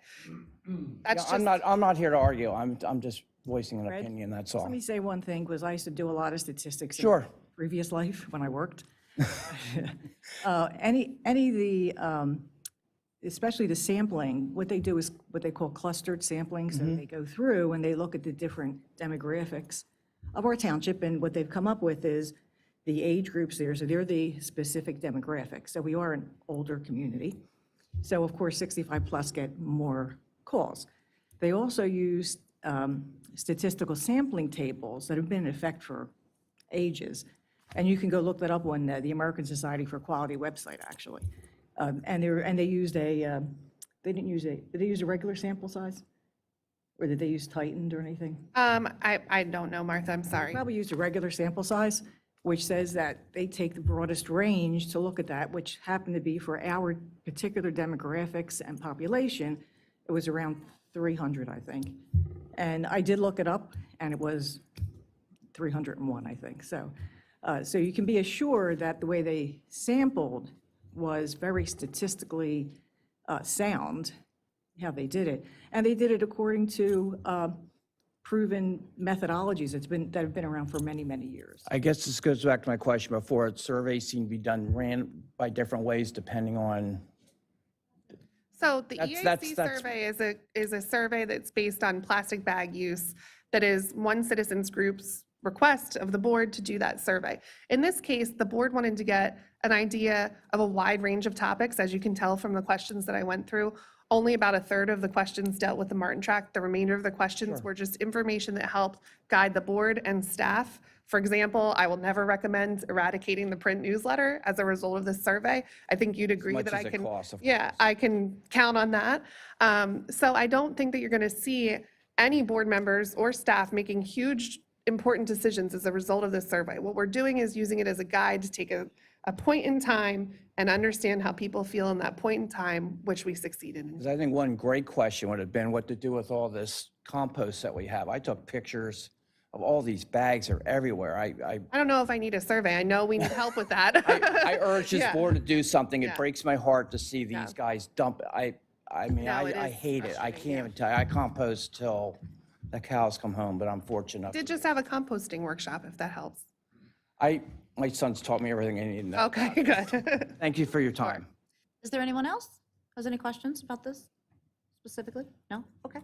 That's
Yeah,
just,
I'm not here to argue. I'm just voicing an
Fred?
opinion, that's all.
Let me say one thing, because I used to do a lot of statistics in
Sure.
my previous life when I worked. Any of the, especially the sampling, what they do is what they call clustered sampling. So they go through and they look at the different demographics of our township, and what they've come up with is the age groups there. So they're the specific demographics. So we are an older community. So of course, 65 plus get more calls. They also use statistical sampling tables that have been in effect for ages. And you can go look that up on the American Society for Quality website, actually. And they used they didn't use did they use a regular sample size? Or did they use tightened or anything?
I don't know, Martha, I'm sorry.
Probably used a regular sample size, which says that they take the broadest range to look at that, which happened to be for our particular demographics and population, it was around 300, I think. And I did look it up, and it was 301, I think. So you can be assured that the way they sampled was very statistically sound, how they did it. And they did it according to proven methodologies that have been around for many, many years.
I guess this goes back to my question before. Surveys seem to be done by different ways depending on.
So the
That's-
EAC
that's-
survey is a survey that's based on plastic bag use that is one citizens group's request of the board to do that survey. In this case, the board wanted to get an idea of a wide range of topics. As you can tell from the questions that I went through, only about a third of the questions dealt with the Martin Tract. The remainder of the questions were just information that helped guide the board and staff. For example, I will never recommend eradicating the print newsletter as a result of this survey. I think you'd agree
much
that I
as it
can,
costs, of
yeah, I can count on that. So I don't think that you're going to see any board members or staff making huge, important decisions as a result of this survey. What we're doing is using it as a guide to take a point in time and understand how people feel in that point in time, which we succeeded in.
Because I think one great question would have been what to do with all this compost that we have. I took pictures of all these bags are everywhere. I
I don't know if I need a survey. I know we need help with that.
I urge this
Yeah.
board to do something. It
Yeah.
breaks my heart to see
Yeah.
these guys dump. I mean,
No, it
I
is
hate it. I
frustrating,
can't
yeah.
even tell you. I compost till the cows come home, but I'm fortunate enough.
Did just have a composting workshop, if that helps.
My son's taught me everything I need to know.
Okay, good.
Thank you for your time.
Is there anyone else who has any questions about this specifically? No? Okay.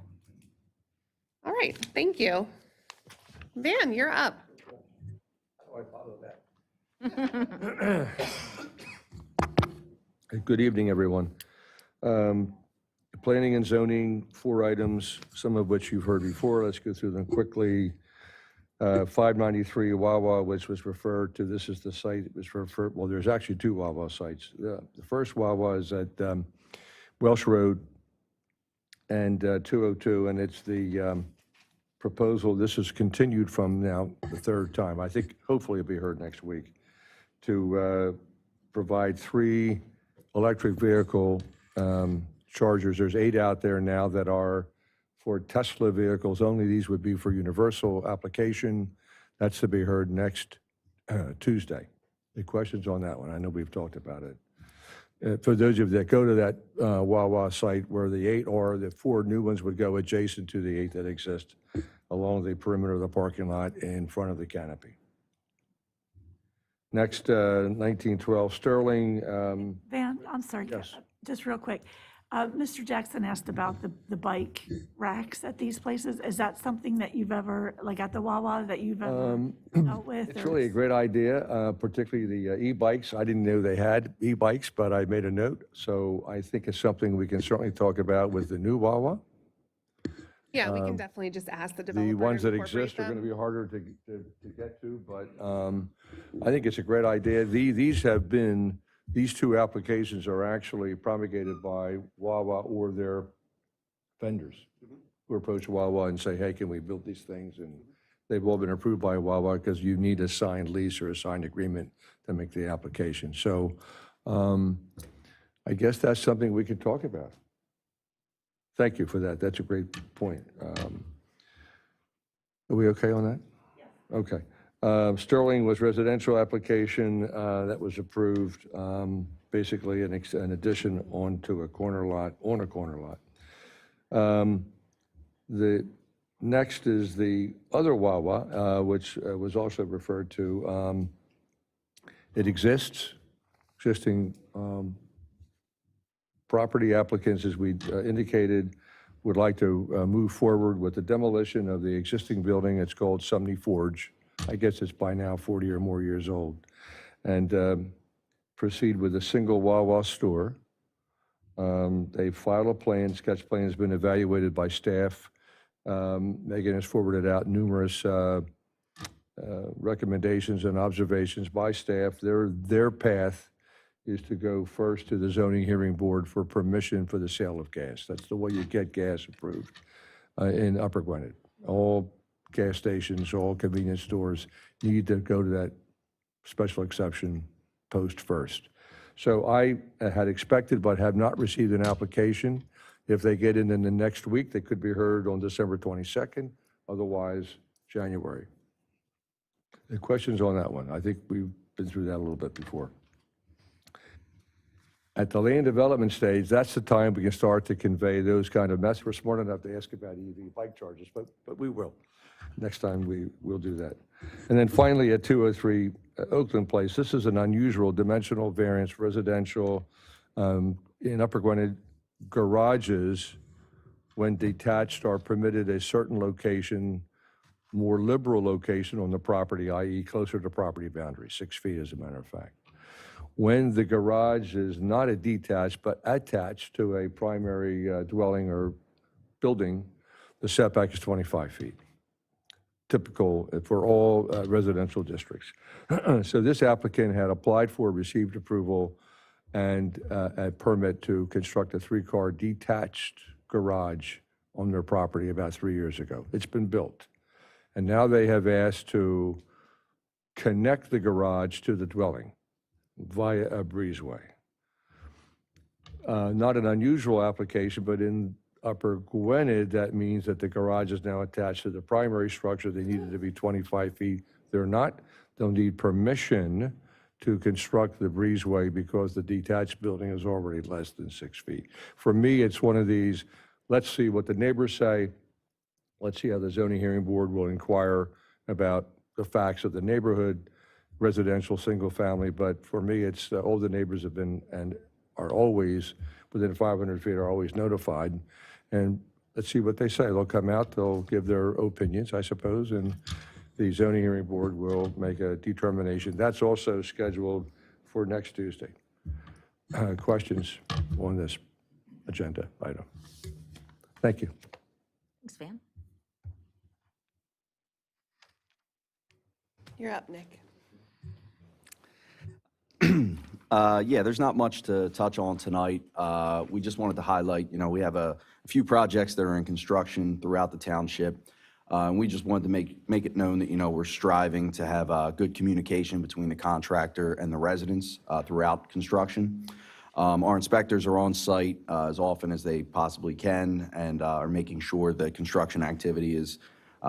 All right, thank you. Van, you're up.
Good evening, everyone. Planning and zoning, 4 items, some of which you've heard before. Let's go through them quickly. 593 Wawa, which was referred to, this is the site that was referred, well, there's actually 2 Wawa sites. The first Wawa is at Welsh Road and 202, and it's the proposal, this is continued from now the 3rd time. I think hopefully it'll be heard next week, to provide 3 electric vehicle chargers. There's 8 out there now that are for Tesla vehicles only. These would be for universal application. That's to be heard next Tuesday. Any questions on that one? I know we've talked about it. For those of you that go to that Wawa site where the 8 are, the 4 new ones would go adjacent to the 8 that exist along the perimeter of the parking lot in front of the canopy. Next, 1912 Sterling.
Van, I'm sorry,
Yes.
just real quick. Mr. Jackson asked about the bike racks at these places. Is that something that you've ever, like at the Wawa, that you've ever dealt with?
It's
or-
really a great idea, particularly the e-bikes. I didn't know they had e-bikes, but I made a note. So I think it's something we can certainly talk about with the new Wawa.
Yeah, we can definitely just ask the developer.
The ones
to
that
incorporate
exist are going to
them.
be harder to get to, but I think it's a great idea. These 2 applications are actually promulgated by Wawa or their vendors who approach Wawa and say, hey, can we build these things? And they've all been approved by Wawa because you need a signed lease or a signed agreement to make the application. So I guess that's something we could talk about. Thank you for that. That's a great point. Are we okay on that? Yes. Okay. Sterling was residential application that was approved, basically an addition onto a corner lot, on a corner lot. The next is the other Wawa, which was also referred to. It exists, existing property applicants, as we indicated, would like to move forward with the demolition of the existing building. It's called Sumney Forge. I guess it's by now 40 or more years old. And proceed with a single Wawa store. They filed a plan, sketch plan has been evaluated by staff. Megan has forwarded out numerous recommendations and observations by staff. Their path is to go first to the zoning hearing board for permission for the sale of gas. That's the way you get gas approved in Upper Gwynedd. All gas stations, all convenience stores need to go to that special exception post first. So I had expected but have not received an application. If they get in the next week, they could be heard on December 22nd, otherwise January. The questions on that one? I think we've been through that a little bit before. At the land development stage, that's the time we can start to convey those kind of messages. We're smart enough to ask about EV bike chargers, but we will. Next time we will do that. And then finally, at 203 Oakland Place, this is an unusual dimensional variance residential in Upper Gwynedd. Garages, when detached, are permitted a certain location, more liberal location on the property, i.e. closer to property boundary, 6 feet as a matter of fact. When the garage is not a detached but attached to a primary dwelling or building, the setback is 25 feet. Typical for all residential districts. So this applicant had applied for, received approval, and a permit to construct a 3-car detached garage on their property about 3 years ago. It's been built. And now they have asked to connect the garage to the dwelling via a breezeway. Not an unusual application, but in Upper Gwynedd, that means that the garage is now attached to the primary structure. They needed to be 25 feet. They're not. They'll need permission to construct the breezeway because the detached building is already less than 6 feet. For me, it's one of these, let's see what the neighbors say. Let's see how the zoning hearing board will inquire about the facts of the neighborhood, residential, single family. But for me, it's all the neighbors have been and are always within 500 feet, are always notified. And let's see what they say. They'll come out, they'll give their opinions, I suppose, and the zoning hearing board will make a determination. That's also scheduled for next Tuesday. Questions on this agenda item? Thank you.
Thanks, Van.
You're up, Nick.
Yeah, there's not much to touch on tonight. We just wanted to highlight, we have a few projects that are in construction throughout the township. And we just wanted to make it known that, we're striving to have good communication between the contractor and the residents throughout construction. Our inspectors are on site as often as they possibly can and are making sure that construction activity is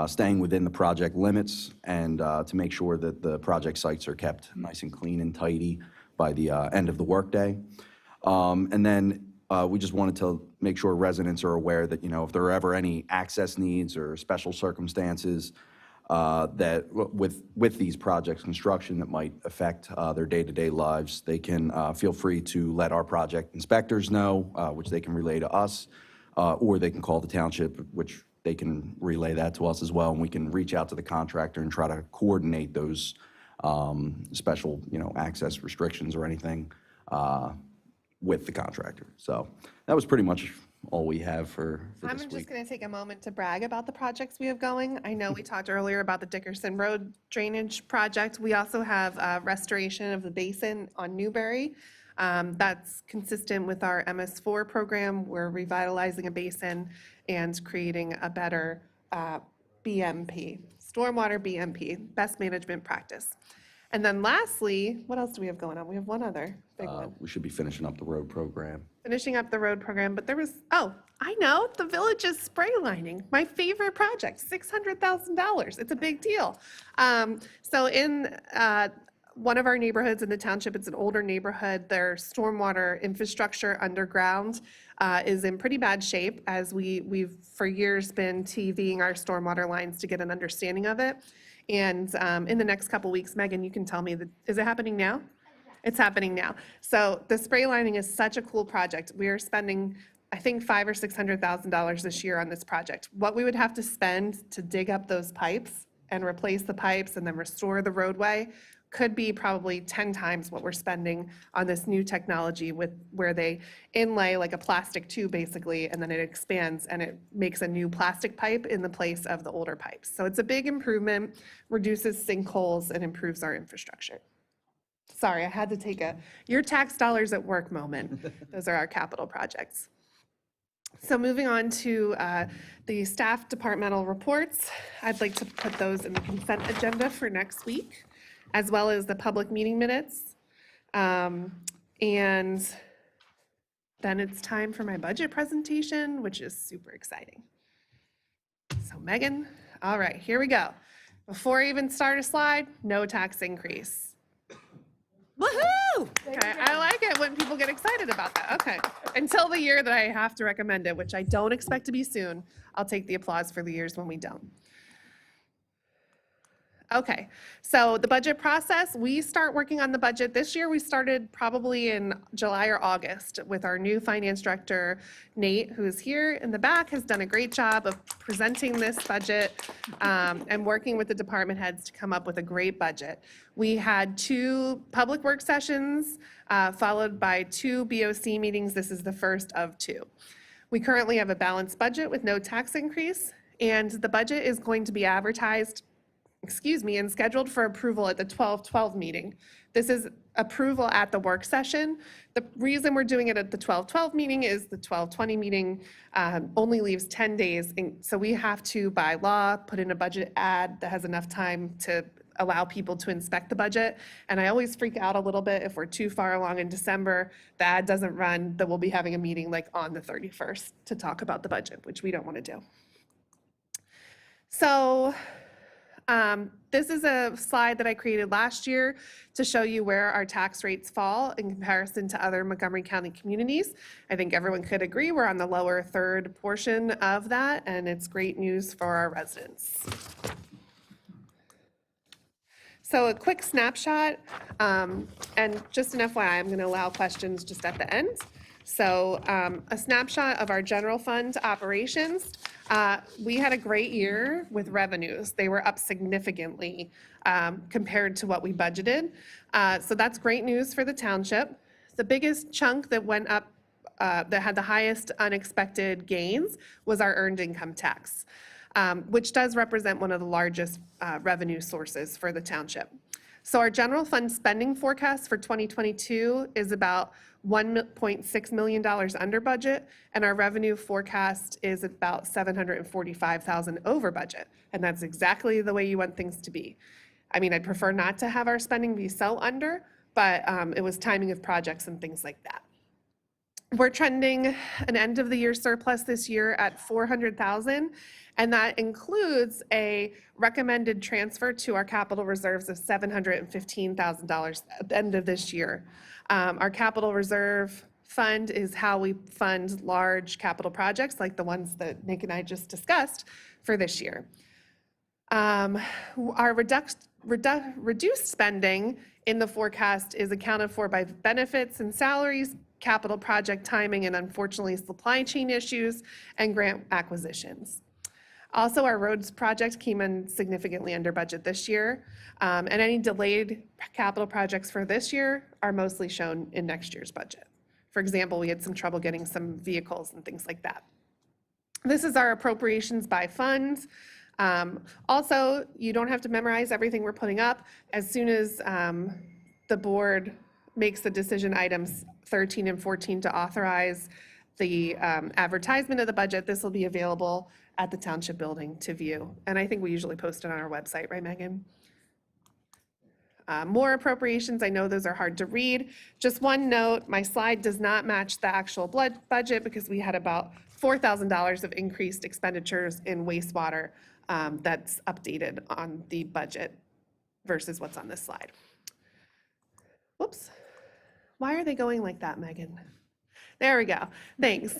staying within the project limits and to make sure that the project sites are kept nice and clean and tidy by the end of the workday. And then we just wanted to make sure residents are aware that, if there are ever any access needs or special circumstances that with these projects construction that might affect their day-to-day lives, they can feel free to let our project inspectors know, which they can relay to us, or they can call the township, which they can relay that to us as well, and we can reach out to the contractor and try to coordinate those special, access restrictions or anything with the contractor. So that was pretty much all we have for
I'm
this
just
week.
going to take a moment to brag about the projects we have going. I know we talked earlier about the Dickerson Road drainage project. We also have restoration of the basin on Newberry. That's consistent with our MS4 program. We're revitalizing a basin and creating a better BMP, stormwater BMP, best management practice. And then lastly, what else do we have going on? We have one other big one.
We should be finishing up the road program.
Finishing up the road program, but there was, I know, the village's spray lining, my favorite project, $600,000. It's a big deal. So in one of our neighborhoods in the township, it's an older neighborhood, their stormwater infrastructure underground is in pretty bad shape, as we've for years been TVing our stormwater lines to get an understanding of it. And in the next couple weeks, Megan, you can tell me, is it happening now? It's happening now. So the spray lining is such a cool project. We are spending, I think, $500,000 or $600,000 this year on this project. What we would have to spend to dig up those pipes and replace the pipes and then restore the roadway could be probably 10 times what we're spending on this new technology where they inlay like a plastic tube basically, and then it expands and it makes a new plastic pipe in the place of the older pipes. So it's a big improvement, reduces sinkholes, and improves our infrastructure. Sorry, I had to take your tax dollars at work moment. Those are our capital projects. So moving on to the staff departmental reports, I'd like to put those in the consent agenda for next week, as well as the public meeting minutes. And then it's time for my budget presentation, which is super exciting. So Megan, all right, here we go. Before I even start a slide, no tax increase.
Woohoo!
Okay, I like it when people get excited about that. Okay, until the year that I have to recommend it, which I don't expect to be soon. I'll take the applause for the years when we don't. Okay, so the budget process, we start working on the budget. This year, we started probably in July or August with our new finance director, Nate, who's here in the back, has done a great job of presenting this budget and working with the department heads to come up with a great budget. We had 2 public work sessions followed by 2 BOC meetings. This is the first of 2. We currently have a balanced budget with no tax increase, and the budget is going to be advertised and scheduled for approval at the 12/12 meeting. This is approval at the work session. The reason we're doing it at the 12/12 meeting is the 12/20 meeting only leaves 10 days. And so we have to, by law, put in a budget ad that has enough time to allow people to inspect the budget. And I always freak out a little bit if we're too far along in December, the ad doesn't run, that we'll be having a meeting like on the 31st to talk about the budget, which we don't want to do. So this is a slide that I created last year to show you where our tax rates fall in comparison to other Montgomery County communities. I think everyone could agree we're on the lower third portion of that, and it's great news for our residents. So a quick snapshot, and just an FYI, I'm going to allow questions just at the end. So a snapshot of our general fund operations. We had a great year with revenues. They were up significantly compared to what we budgeted. So that's great news for the township. The biggest chunk that went up, that had the highest unexpected gains, was our earned income tax, which does represent one of the largest revenue sources for the township. So our general fund spending forecast for 2022 is about $1.6 million under budget, and our revenue forecast is about $745,000 over budget. And that's exactly the way you want things to be. I mean, I'd prefer not to have our spending be so under, but it was timing of projects and things like that. We're trending an end of the year surplus this year at $400,000, and that includes a recommended transfer to our capital reserves of $715,000 at the end of this year. Our capital reserve fund is how we fund large capital projects like the ones that Nick and I just discussed for this year. Our reduced spending in the forecast is accounted for by benefits and salaries, capital project timing, and unfortunately supply chain issues and grant acquisitions. Also, our roads project came in significantly under budget this year, and any delayed capital projects for this year are mostly shown in next year's budget. For example, we had some trouble getting some vehicles and things like that. This is our appropriations by funds. Also, you don't have to memorize everything we're putting up. As soon as the board makes the decision items 13 and 14 to authorize the advertisement of the budget, this will be available at the township building to view. And I think we usually post it on our website, right, Megan? More appropriations, I know those are hard to read. Just one note, my slide does not match the actual budget because we had about $4,000 of increased expenditures in wastewater that's updated on the budget versus what's on this slide. Whoops. Why are they going like that, Megan? There we go. Thanks.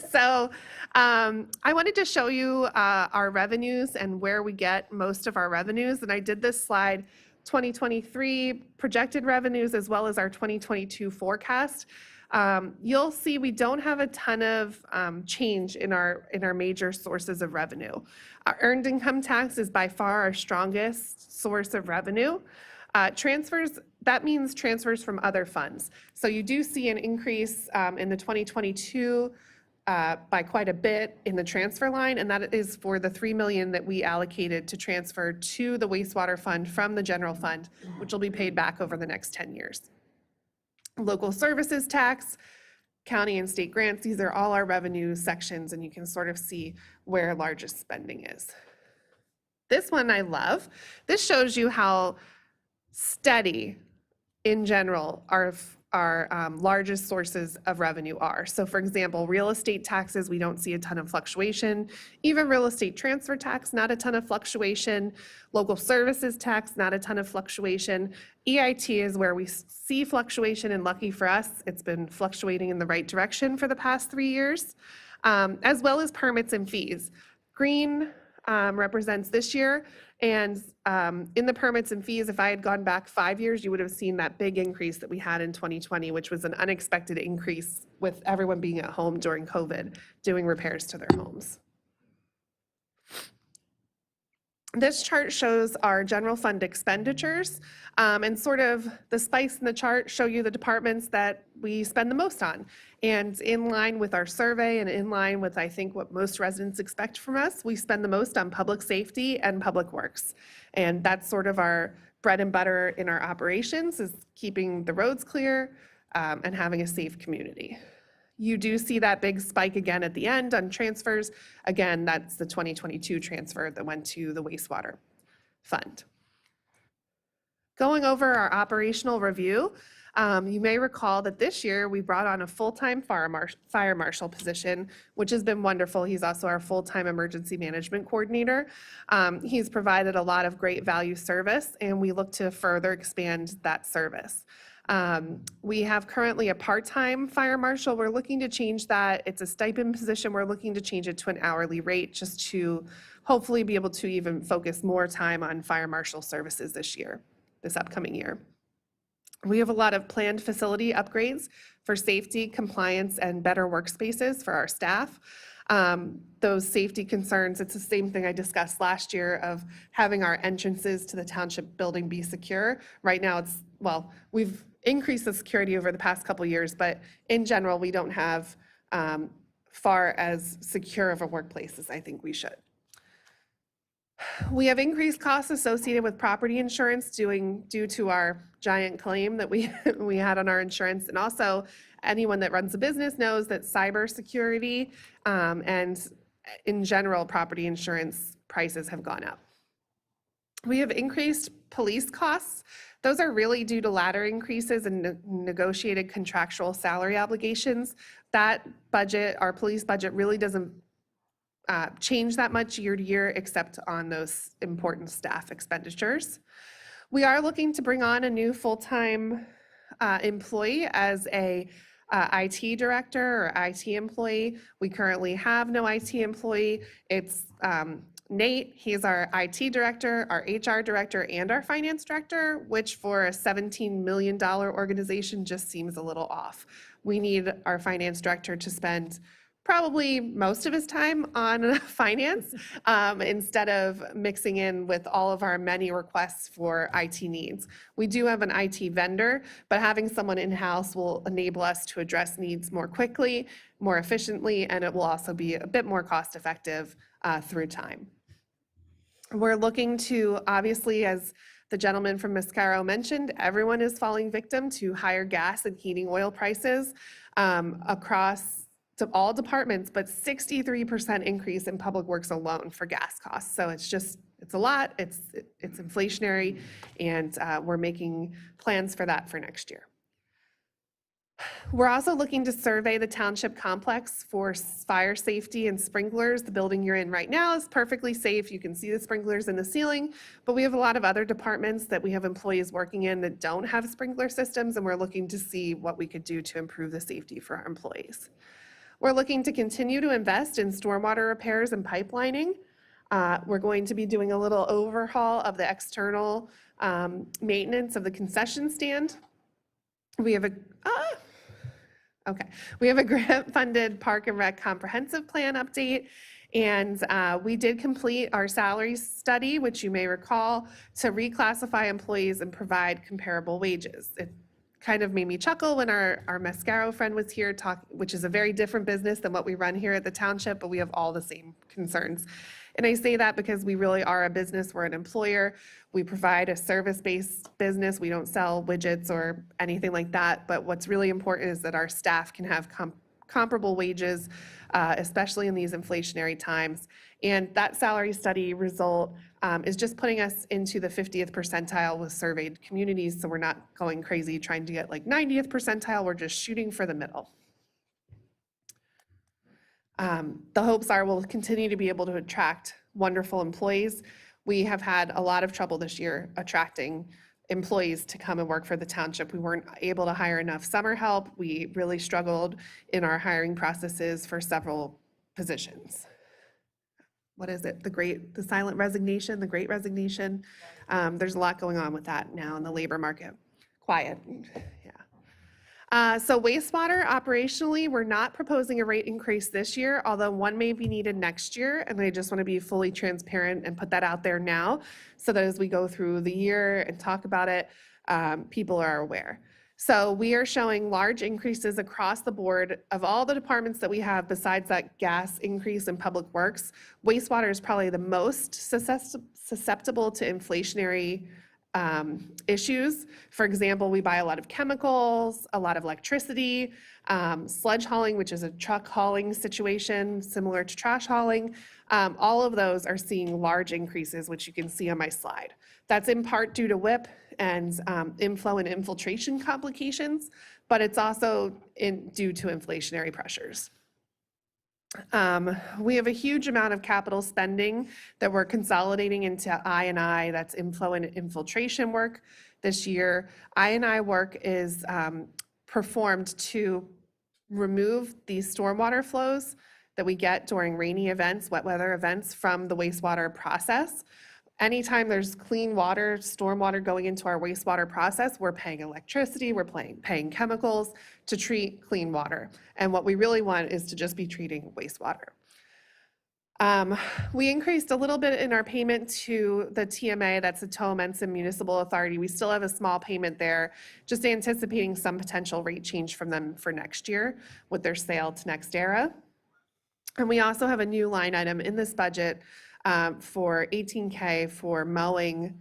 So I wanted to show you our revenues and where we get most of our revenues. And I did this slide 2023 projected revenues as well as our 2022 forecast. You'll see we don't have a ton of change in our major sources of revenue. Our earned income tax is by far our strongest source of revenue. Transfers, that means transfers from other funds. So you do see an increase in the 2022 by quite a bit in the transfer line, and that is for the $3 million that we allocated to transfer to the wastewater fund from the general fund, which will be paid back over the next 10 years. Local services tax, county and state grants, these are all our revenue sections, and you can sort of see where largest spending is. This one I love. This shows you how steady, in general, our largest sources of revenue are. So for example, real estate taxes, we don't see a ton of fluctuation. Even real estate transfer tax, not a ton of fluctuation. Local services tax, not a ton of fluctuation. EIT is where we see fluctuation, and lucky for us, it's been fluctuating in the right direction for the past 3 years, as well as permits and fees. Green represents this year, and in the permits and fees, if I had gone back 5 years, you would have seen that big increase that we had in 2020, which was an unexpected increase with everyone being at home during COVID, doing repairs to their homes. This chart shows our general fund expenditures, and sort of the spikes in the chart show you the departments that we spend the most on. And in line with our survey and in line with, I think, what most residents expect from us, we spend the most on public safety and public works. And that's sort of our bread and butter in our operations, is keeping the roads clear and having a safe community. You do see that big spike again at the end on transfers. Again, that's the 2022 transfer that went to the wastewater fund. Going over our operational review, you may recall that this year we brought on a full-time fire marshal position, which has been wonderful. He's also our full-time emergency management coordinator. He's provided a lot of great value service, and we look to further expand that service. We have currently a part-time fire marshal. We're looking to change that. It's a stipend position. We're looking to change it to an hourly rate, just to hopefully be able to even focus more time on fire marshal services this upcoming year. We have a lot of planned facility upgrades for safety, compliance, and better workspaces for our staff. Those safety concerns, it's the same thing I discussed last year of having our entrances to the township building be secure. Right now we've increased the security over the past couple of years, but in general, we don't have far as secure of a workplace as I think we should. We have increased costs associated with property insurance due to our giant claim that we had on our insurance, and also anyone that runs a business knows that cybersecurity and in general property insurance prices have gone up. We have increased police costs. Those are really due to ladder increases and negotiated contractual salary obligations. That budget, our police budget, really doesn't change that much year to year, except on those important staff expenditures. We are looking to bring on a new full-time employee as a IT director or IT employee. We currently have no IT employee. It's Nate. He's our IT director, our HR director, and our finance director, which for a $17 million organization just seems a little off. We need our finance director to spend probably most of his time on finance instead of mixing in with all of our many requests for IT needs. We do have an IT vendor, but having someone in-house will enable us to address needs more quickly, more efficiently, and it will also be a bit more cost-effective through time. We're looking to, obviously, as the gentleman from Mascaro mentioned, everyone is falling victim to higher gas and heating oil prices across to all departments, but 63% increase in public works alone for gas costs. So it's a lot, it's inflationary, and we're making plans for that for next year. We're also looking to survey the township complex for fire safety and sprinklers. The building you're in right now is perfectly safe. You can see the sprinklers in the ceiling, but we have a lot of other departments that we have employees working in that don't have sprinkler systems, and we're looking to see what we could do to improve the safety for our employees. We're looking to continue to invest in stormwater repairs and pipelining. We're going to be doing a little overhaul of the external maintenance of the concession stand. We have a grant-funded Park and Rec comprehensive plan update, and we did complete our salary study, which you may recall, to reclassify employees and provide comparable wages. kind of made me chuckle when our Mascaro friend was here, which is a very different business than what we run here at the township, but we have all the same concerns. And I say that because we really are a business, we're an employer, we provide a service-based business, we don't sell widgets or anything like that, but what's really important is that our staff can have comparable wages, especially in these inflationary times. And that salary study result is just putting us into the 50th percentile with surveyed communities, so we're not going crazy trying to get like 90th percentile, we're just shooting for the middle. The hopes are we'll continue to be able to attract wonderful employees. We have had a lot of trouble this year attracting employees to come and work for the township. We weren't able to hire enough summer help. We really struggled in our hiring processes for several positions. What is it? The silent resignation, the great resignation. There's a lot going on with that now in the labor market. Quiet, yeah. So wastewater, operationally, we're not proposing a rate increase this year, although one may be needed next year, and I just want to be fully transparent and put that out there now, so that as we go through the year and talk about it, people are aware. So we are showing large increases across the board of all the departments that we have besides that gas increase in public works. Wastewater is probably the most susceptible to inflationary issues. For example, we buy a lot of chemicals, a lot of electricity, sludge hauling, which is a truck hauling situation similar to trash hauling. All of those are seeing large increases, which you can see on my slide. That's in part due to WIP and inflow and infiltration complications, but it's also due to inflationary pressures. We have a huge amount of capital spending that we're consolidating into I&I, that's inflow and infiltration work this year. I&I work is performed to remove these stormwater flows that we get during rainy events, wet weather events from the wastewater process. Anytime there's clean water, stormwater going into our wastewater process, we're paying electricity, we're paying chemicals to treat clean water. And what we really want is to just be treating wastewater. We increased a little bit in our payment to the TMA, that's the Tohomenson Municipal Authority. We still have a small payment there, just anticipating some potential rate change from them for next year with their sale to NextEra. And we also have a new line item in this budget for $18K for mowing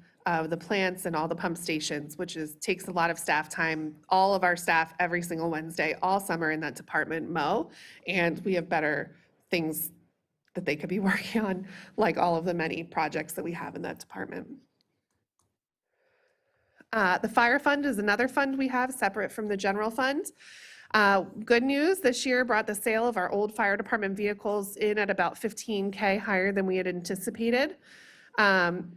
the plants and all the pump stations, which takes a lot of staff time. All of our staff every single Wednesday, all summer in that department mow, and we have better things that they could be working on, like all of the many projects that we have in that department. The fire fund is another fund we have separate from the general fund. Good news, this year brought the sale of our old fire department vehicles in at about $15K higher than we had anticipated.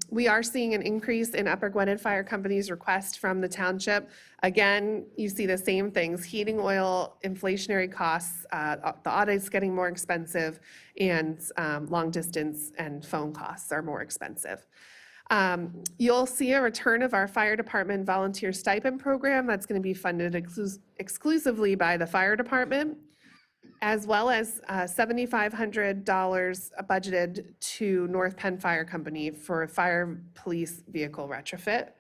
We are seeing an increase in Upper Gwynedd Fire Company's request from the township. Again, you see the same things, heating oil, inflationary costs, the audit's getting more expensive, and long distance and phone costs are more expensive. You'll see a return of our fire department volunteer stipend program that's going to be funded exclusively by the fire department, as well as $7,500 budgeted to North Penn Fire Company for a fire police vehicle retrofit,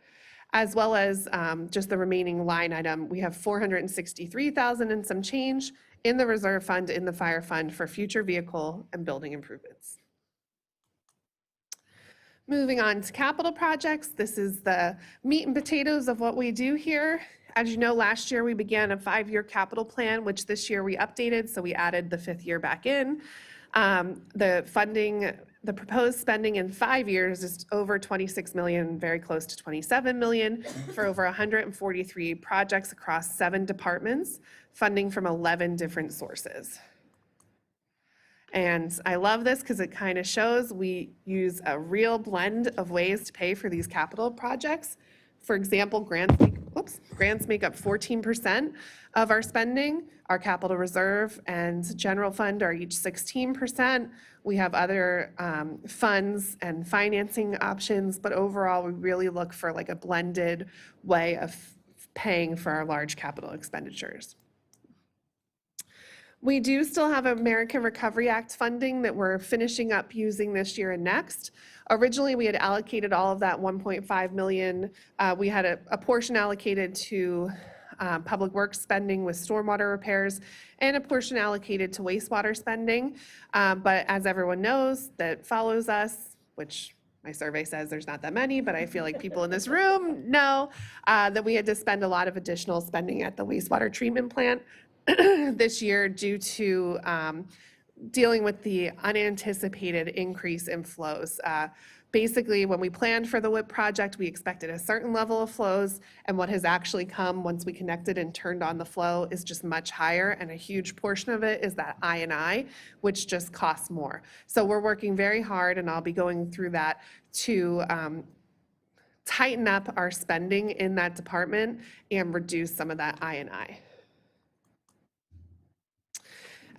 as well as just the remaining line item. We have $463,000 and some change in the reserve fund in the fire fund for future vehicle and building improvements. Moving on to capital projects, this is the meat and potatoes of what we do here. As you know, last year we began a 5-year capital plan, which this year we updated, so we added the 5th year back in. The proposed spending in 5 years is over $26 million, very close to $27 million, for over 143 projects across 7 departments, funding from 11 different sources. And I love this because it kind of shows we use a real blend of ways to pay for these capital projects. For example, grants make up 14% of our spending. Our capital reserve and general fund are each 16%. We have other funds and financing options, but overall, we really look for like a blended way of paying for our large capital expenditures. We do still have American Recovery Act funding that we're finishing up using this year and next. Originally, we had allocated all of that $1.5 million. We had a portion allocated to public works spending with stormwater repairs, and a portion allocated to wastewater spending. But as everyone knows that follows us, which my survey says there's not that many, but I feel like people in this room know that we had to spend a lot of additional spending at the wastewater treatment plant this year due to dealing with the unanticipated increase in flows. Basically, when we planned for the WIP project, we expected a certain level of flows, and what has actually come once we connected and turned on the flow is just much higher, and a huge portion of it is that I&I, which just costs more. So we're working very hard, and I'll be going through that to tighten up our spending in that department and reduce some of that I&I.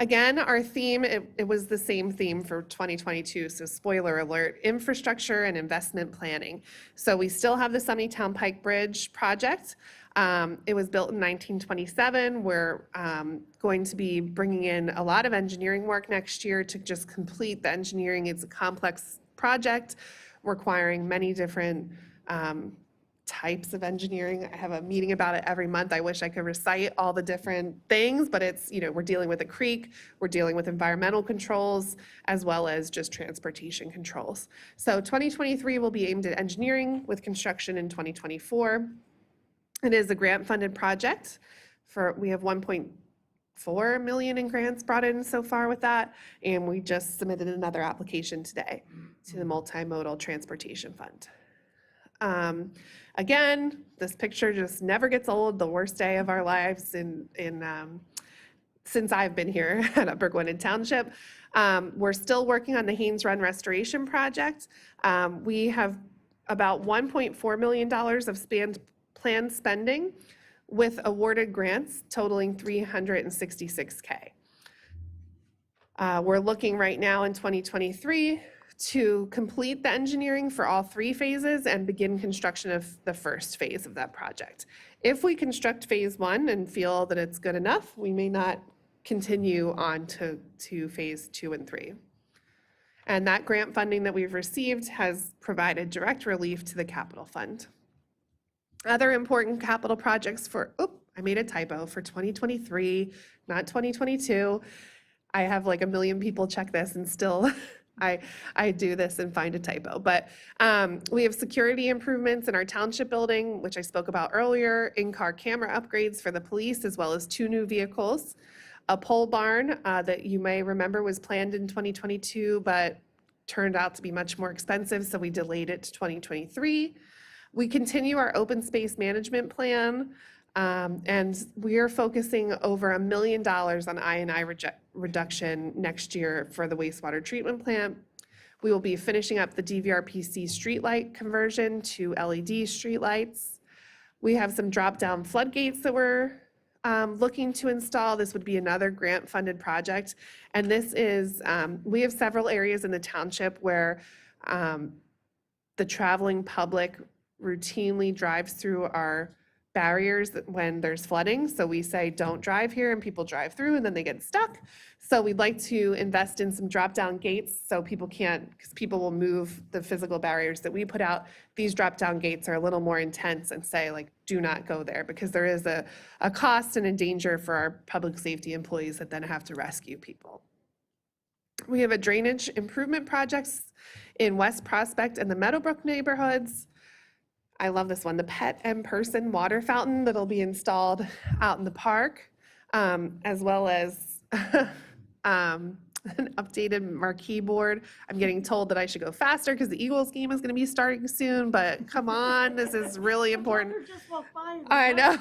Again, our theme, it was the same theme for 2022, so spoiler alert, infrastructure and investment planning. So we still have the Sunnytown Pike Bridge project. It was built in 1927. We're going to be bringing in a lot of engineering work next year to just complete the engineering. It's a complex project requiring many different types of engineering. I have a meeting about it every month. I wish I could recite all the different things, but it's, we're dealing with a creek, we're dealing with environmental controls, as well as just transportation controls. So 2023 will be aimed at engineering with construction in 2024. It is a grant-funded project. We have 1.4 million in grants brought in so far with that, and we just submitted another application today to the Multimodal Transportation Fund. Again, this picture just never gets old, the worst day of our lives since I've been here at Upper Gwynedd Township. We're still working on the Haynes Run Restoration Project. We have about $1.4 million of planned spending with awarded grants totaling $366K. We're looking right now in 2023 to complete the engineering for all 3 phases and begin construction of the first phase of that project. If we construct phase 1 and feel that it's good enough, we may not continue on to phase 2 and 3. And that grant funding that we've received has provided direct relief to the capital fund. Other important capital projects I made a typo, for 2023, not 2022. I have like 1 million people check this and still I do this and find a typo. But we have security improvements in our township building, which I spoke about earlier, in-car camera upgrades for the police, as well as 2 new vehicles. A pole barn that you may remember was planned in 2022, but turned out to be much more expensive, so we delayed it to 2023. We continue our open space management plan, and we are focusing over $1 million on I&I reduction next year for the wastewater treatment plant. We will be finishing up the DVRPC streetlight conversion to LED streetlights. We have some drop-down floodgates that we're looking to install. This would be another grant-funded project, and this is, we have several areas in the township where the traveling public routinely drives through our barriers when there's flooding. So we say, don't drive here, and people drive through and then they get stuck. So we'd like to invest in some drop-down gates so people can't, because people will move the physical barriers that we put out. These drop-down gates are a little more intense and say, like, do not go there, because there is a cost and a danger for our public safety employees that then have to rescue people. We have a drainage improvement projects in West Prospect and the Meadowbrook neighborhoods. I love this one, the Pet and Person water fountain that'll be installed out in the park, as well as an updated marquee board. I'm getting told that I should go faster because the Eagles game is going to be starting soon, but come on, this is really important. I know.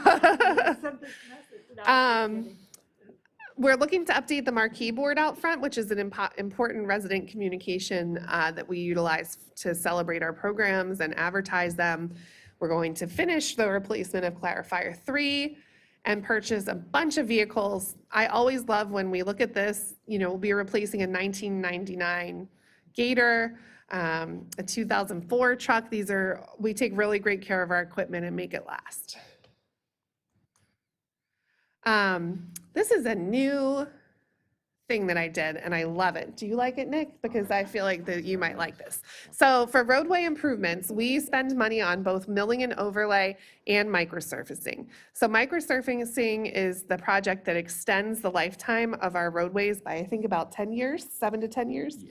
We're looking to update the marquee board out front, which is an important resident communication that we utilize to celebrate our programs and advertise them. We're going to finish the replacement of Clarifier 3 and purchase a bunch of vehicles. I always love when we look at this, we'll be replacing a 1999 Gator, a 2004 truck. We take really great care of our equipment and make it last. This is a new thing that I did, and I love it. Do you like it, Nick? Because I feel like that you might like this. So for roadway improvements, we spend money on both milling and overlay and microsurfacing. So microsurfacing is the project that extends the lifetime of our roadways by, I think, about 10 years, 7 to 10 years.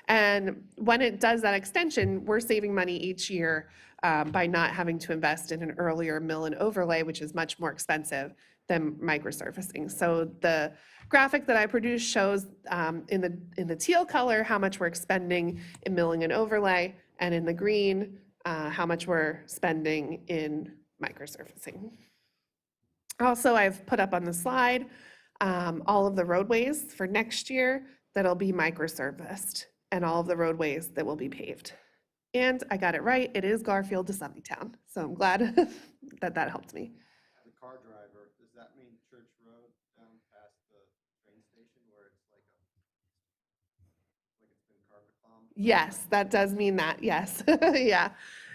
And when it does that extension, we're saving money each year by not having to invest in an earlier mill and overlay, which is much more expensive than microsurfacing. So the graphic that I produced shows in the teal color how much we're expending in milling and overlay, and in the green how much we're spending in microsurfacing. Also, I've put up on the slide all of the roadways for next year that'll be microsurfaced, and all of the roadways that will be paved. And I got it right, it is Garfield to Sunnytown, so I'm glad that that helped me.
As a car driver, does that mean Church Road down past the train station where it's like it's been carpet bombed?
Yes, that does mean that, yes.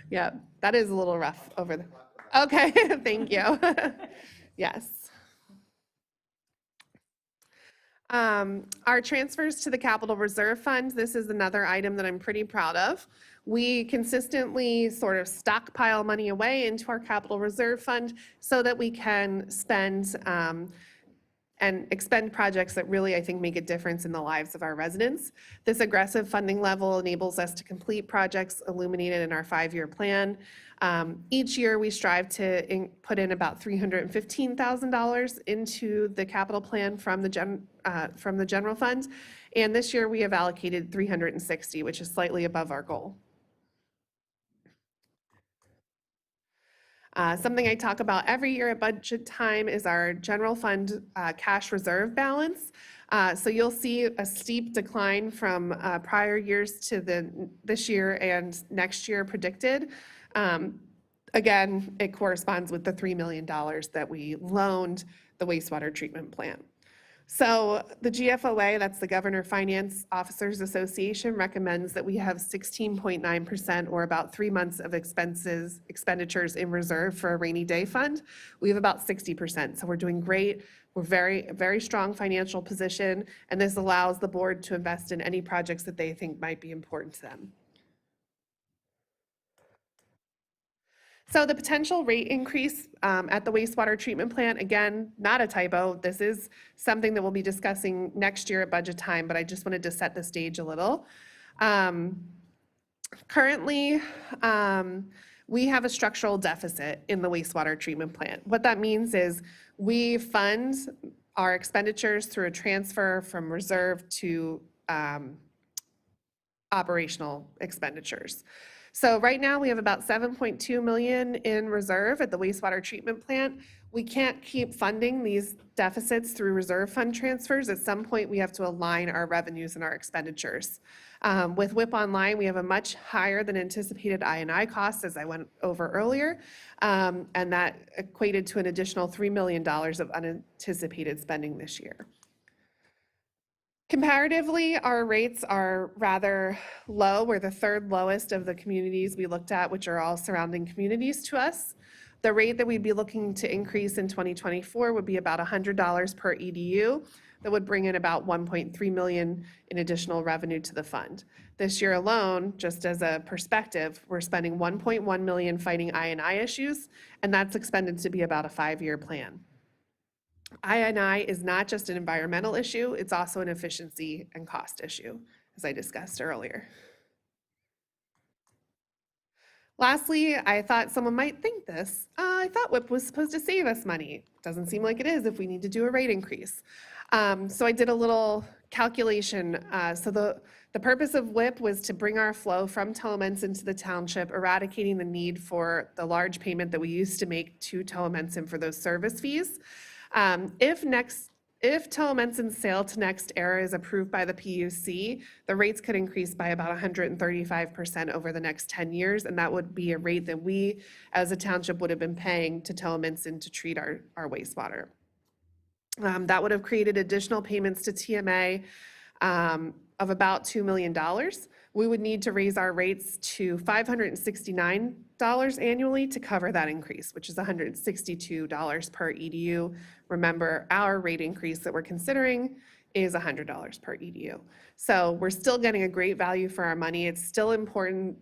Yeah, that is a little rough over there. Okay, thank you. Yes. Our transfers to the capital reserve fund, this is another item that I'm pretty proud of. We consistently sort of stockpile money away into our capital reserve fund so that we can spend and expend projects that really, I think, make a difference in the lives of our residents. This aggressive funding level enables us to complete projects illuminated in our 5-year plan. Each year, we strive to put in about $315,000 into the capital plan from the general fund. And this year, we have allocated $360,000, which is slightly above our goal. Something I talk about every year at budget time is our general fund cash reserve balance. So you'll see a steep decline from prior years to this year and next year predicted. Again, it corresponds with the $3 million that we loaned the wastewater treatment plant. So the GFOA, that's the Governor Finance Officers Association, recommends that we have 16.9% or about 3 months of expenditures in reserve for a rainy day fund. We have about 60%, so we're doing great. We're very strong financial position, and this allows the board to invest in any projects that they think might be important to them. So the potential rate increase at the wastewater treatment plant, again, not a typo. This is something that we'll be discussing next year at budget time, but I just wanted to set the stage a little. Currently, we have a structural deficit in the wastewater treatment plant. What that means is we fund our expenditures through a transfer from reserve to operational expenditures. So right now we have about $7.2 million in reserve at the wastewater treatment plant. We can't keep funding these deficits through reserve fund transfers. At some point, we have to align our revenues and our expenditures. With WIP Online, we have a much higher than anticipated I&I cost, as I went over earlier, and that equated to an additional $3 million of unanticipated spending this year. Comparatively, our rates are rather low. We're the third lowest of the communities we looked at, which are all surrounding communities to us. The rate that we'd be looking to increase in 2024 would be about $100 per EDU. That would bring in about $1.3 million in additional revenue to the fund. This year alone, just as a perspective, we're spending $1.1 million fighting I&I issues, and that's expected to be about a 5-year plan. I&I is not just an environmental issue, it's also an efficiency and cost issue, as I discussed earlier. Lastly, I thought someone might think this. I thought WIP was supposed to save us money. Doesn't seem like it is if we need to do a rate increase. So I did a little calculation. So the purpose of WIP was to bring our flow from Towamencin to the township, eradicating the need for the large payment that we used to make to Towamencin for those service fees. If Towamencin's sale to Next Era is approved by the PUC, the rates could increase by about 135% over the next 10 years, and that would be a rate that we, as a township, would have been paying to Towamencin to treat our wastewater. That would have created additional payments to TMA of about $2 million. We would need to raise our rates to $569 annually to cover that increase, which is $162 per EDU. Remember, our rate increase that we're considering is $100 per EDU. So we're still getting a great value for our money. It's still important.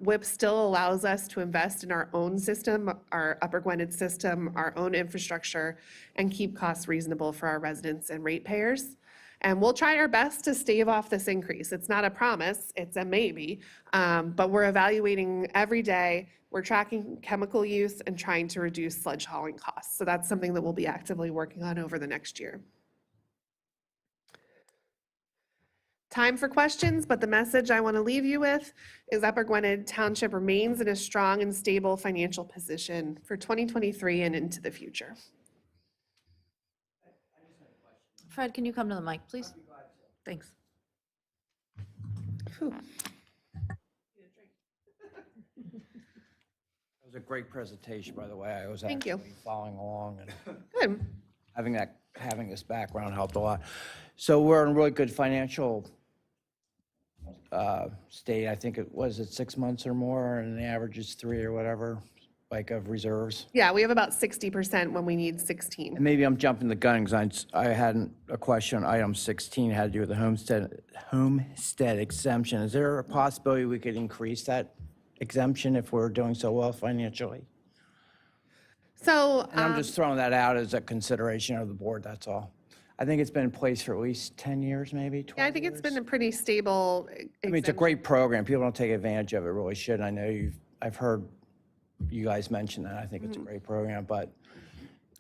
WIP still allows us to invest in our own system, our Upper Gwynedd system, our own infrastructure, and keep costs reasonable for our residents and ratepayers. And we'll try our best to stave off this increase. It's not a promise, it's a maybe, but we're evaluating every day. We're tracking chemical use and trying to reduce sludge hauling costs. So that's something that we'll be actively working on over the next year. Time for questions, but the message I want to leave you with is Upper Gwynedd Township remains in a strong and stable financial position for 2023 and into the future.
Fred, can you come to the mic, please? Thanks.
Whew.
It was a great presentation, by the way. I was
Thank you.
actually following along, and
Good.
having this background helped a lot. So we're in really good financial state. I think it was 6 months or more, and the average is 3 or whatever, like of reserves.
Yeah, we have about 60% when we need 16.
And maybe I'm jumping the gun because I had a question on item 16, had to do with the homestead exemption. Is there a possibility we could increase that exemption if we're doing so well financially?
So
And I'm just throwing that out as a consideration of the board, that's all. I think it's been in place for at least 10 years, maybe 12
yeah, I think it's been a pretty stable.
I mean, it's a great program. People don't take advantage of it, really should. I know I've heard you guys mention that. I think it's a great program, but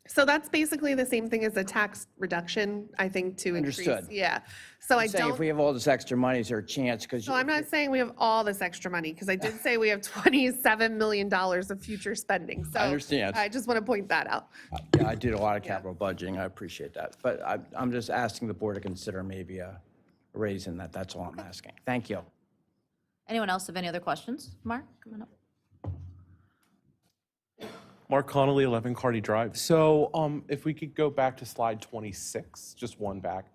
So that's basically the same thing as a tax reduction, I think, to increase.
Understood.
Yeah. So I
I'm saying if
don't,
we have all this extra money, is there a chance? Because
so I'm not saying we have all this extra money, because I did say we have $27 million of future spending. So
I understand.
I just want to point that out.
Yeah, I did a lot of capital budgeting. I appreciate that. But I'm just asking the board to consider maybe a raise in that. That's all I'm asking. Thank you.
Anyone else have any other questions? Mark, come on up.
Mark Connolly, 11 Carty Drive. So if we could go back to slide 26, just one back.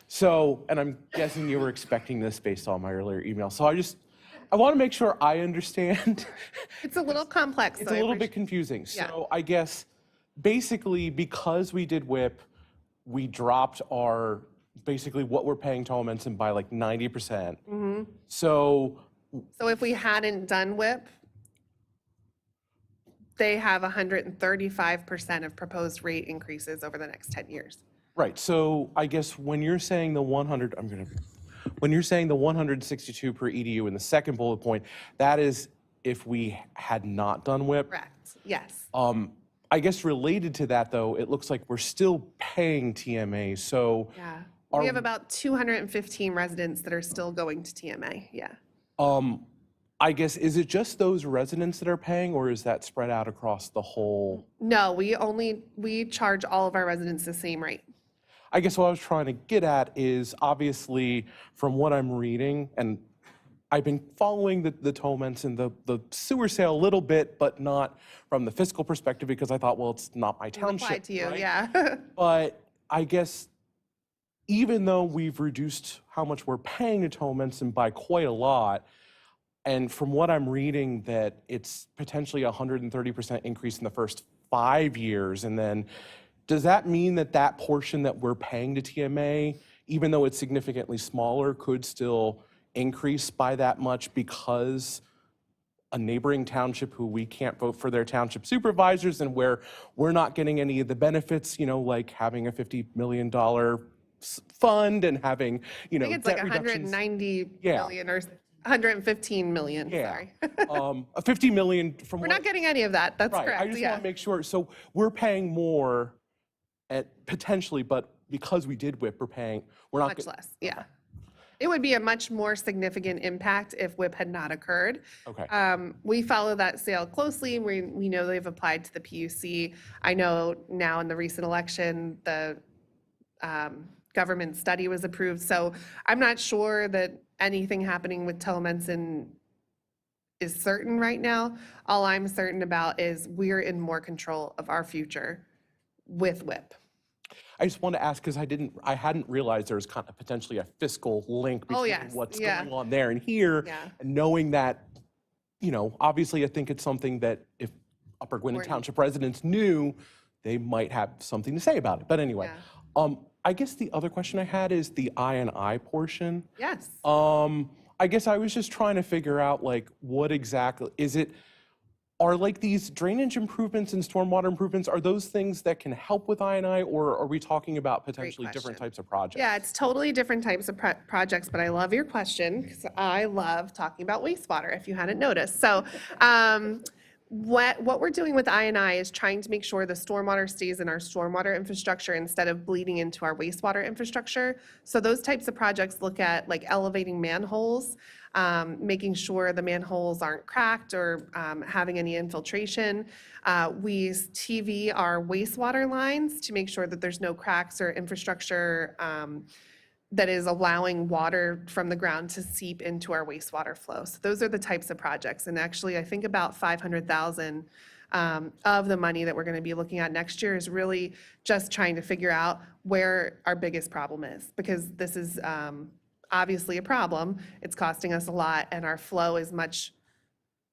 So, and I'm guessing you were expecting this based on my earlier email. So I want to make sure I understand.
It's a little complex.
It's
so
a
I
little bit
appreciate-
confusing.
Yeah.
So I guess basically because we did WIP, we dropped our, basically what we're paying Tollemanson by like 90%. So
So if we hadn't done WIP, they have 135% of proposed rate increases over the next 10 years.
right, so I guess when you're saying the 100, when you're saying the 162 per EDU in the second bullet point, that is if we had not done WIP.
Correct, yes.
I guess related to that though, it looks like we're still paying TMA, so
Yeah. We have about 215 residents that are still going to TMA, yeah.
I guess, is it just those residents that are paying, or is that spread out across the whole?
No, we charge all of our residents the same rate.
I guess what I was trying to get at is obviously from what I'm reading, and I've been following the Tollemanson, the sewer sale a little bit, but not from the fiscal perspective because I thought, well, it's not my township.
Applied to you,
right?
yeah.
But I guess even though we've reduced how much we're paying to Tollemanson by quite a lot, and from what I'm reading, that it's potentially a 130% increase in the first 5 years. And then does that mean that that portion that we're paying to TMA, even though it's significantly smaller, could still increase by that much because a neighboring township who we can't vote for their township supervisors and where we're not getting any of the benefits, you know, like having a $50 million fund and having, you know,
I think it's like
debt reductions.
190
Yeah.
million or 115 million,
Yeah.
sorry.
A 50 million from
We're
what,
not getting any of that, that's
right, I
correct,
just
yeah.
want to make sure, so we're paying more at potentially, but because we did WIP, we're not.
Much less, yeah. It would be a much more significant impact if WIP had not occurred.
Okay.
We follow that sale closely. We know they've applied to the PUC. I know now in the recent election, the government study was approved. So I'm not sure that anything happening with Tollemanson is certain right now. All I'm certain about is we're in more control of our future with WIP.
I just want to ask, because I hadn't realized there was kind of potentially a fiscal link between
yes,
what's
yeah.
going on there and here.
Yeah.
And knowing that, you know, obviously I think it's something that if Upper Gwynedd
Important.
Township residents knew, they might have something to say about it. But anyway, I guess the other question I had is the I&I portion.
Yes.
I guess I was just trying to figure out like what exactly, are like these drainage improvements and stormwater improvements, are those things that can help with I&I, or are we talking about potentially different
question.
types of projects?
Yeah, it's totally different types of projects, but I love your question because I love talking about wastewater, if you hadn't noticed. So what we're doing with I&I is trying to make sure the stormwater stays in our stormwater infrastructure instead of bleeding into our wastewater infrastructure. So those types of projects look at like elevating manholes, making sure the manholes aren't cracked or having any infiltration. We use TV our wastewater lines to make sure that there's no cracks or infrastructure that is allowing water from the ground to seep into our wastewater flow. So those are the types of projects. And actually, I think about 500,000 of the money that we're going to be looking at next year is really just trying to figure out where our biggest problem is, because this is obviously a problem. It's costing us a lot, and our flow is much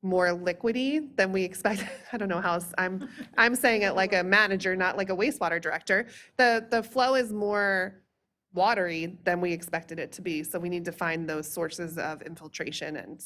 more liquidy than we expect. I don't know how else, I'm saying it like a manager, not like a wastewater director. The flow is more watery than we expected it to be. So we need to find those sources of infiltration and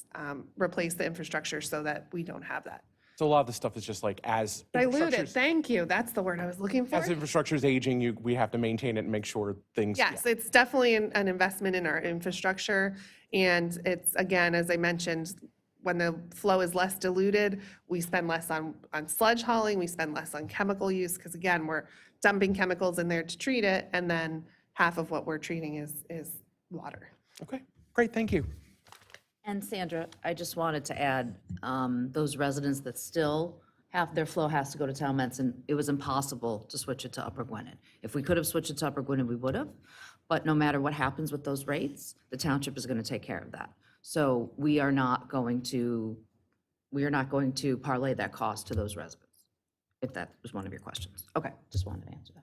replace the infrastructure so that we don't have that.
So a lot of the stuff is just like as
Diluted,
infrastructure's-
thank you. That's the word I was looking for.
as infrastructure is aging, we have to maintain it and make sure things.
Yes, it's definitely an investment in our infrastructure. And it's, again, as I mentioned, when the flow is less diluted, we spend less on sludge hauling, we spend less on chemical use, because again, we're dumping chemicals in there to treat it, and then half of what we're treating is water.
Okay, great, thank you.
And Sandra, I just wanted to add, those residents that still have, their flow has to go to Town Menson, it was impossible to switch it to Upper Gwynedd. If we could have switched it to Upper Gwynedd, we would have, but no matter what happens with those rates, the township is going to take care of that. So we are not going to parlay that cost to those residents, if that was one of your questions. Okay, just wanted to answer that.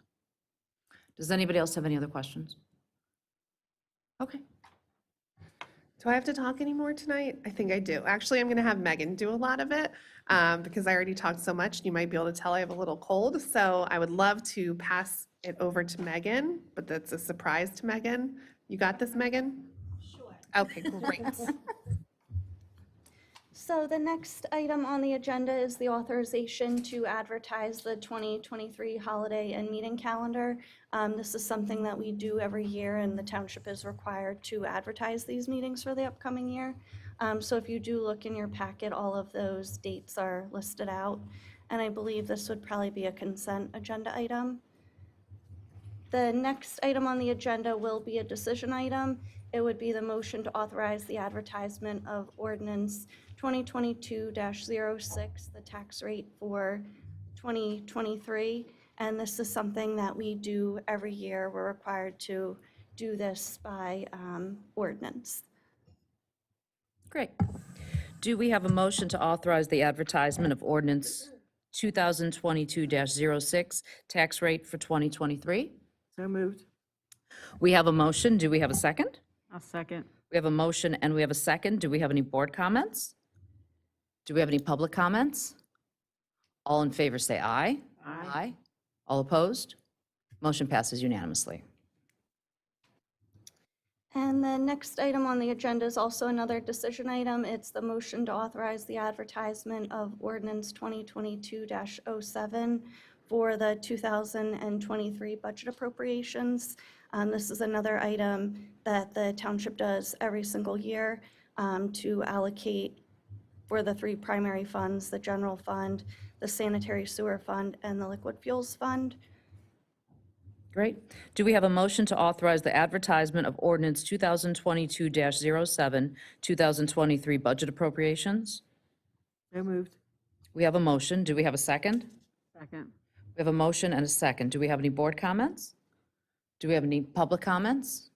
Does anybody else have any other questions? Okay.
Do I have to talk anymore tonight? I think I do. Actually, I'm going to have Megan do a lot of it because I already talked so much. You might be able to tell I have a little cold. So I would love to pass it over to Megan, but that's a surprise to Megan. You got this, Megan?
Sure.
Okay, great.
So the next item on the agenda is the authorization to advertise the 2023 holiday and meeting calendar. This is something that we do every year, and the township is required to advertise these meetings for the upcoming year. So if you do look in your packet, all of those dates are listed out, and I believe this would probably be a consent agenda item. The next item on the agenda will be a decision item. It would be the motion to authorize the advertisement of ordinance 2022-06, the tax rate for 2023. And this is something that we do every year. We're required to do this by ordinance.
Great. Do we have a motion to authorize the advertisement of ordinance 2022-06, tax rate for 2023?
So moved.
We have a motion. Do we have a second?
I'll second.
We have a motion and we have a second. Do we have any board comments? Do we have any public comments? All in favor say aye. Aye. All opposed? Motion passes unanimously.
And the next item on the agenda is also another decision item. It's the motion to authorize the advertisement of ordinance 2022-07 for the 2023 budget appropriations. This is another item that the township does every single year to allocate for the three primary funds, the general fund, the sanitary sewer fund, and the liquid fuels fund.
Great. Do we have a motion to authorize the advertisement of ordinance 2022-07, 2023 budget appropriations?
So moved.
We have a motion. Do we have a second?
Second.
We have a motion and a second. Do we have any board comments? Do we have any public comments?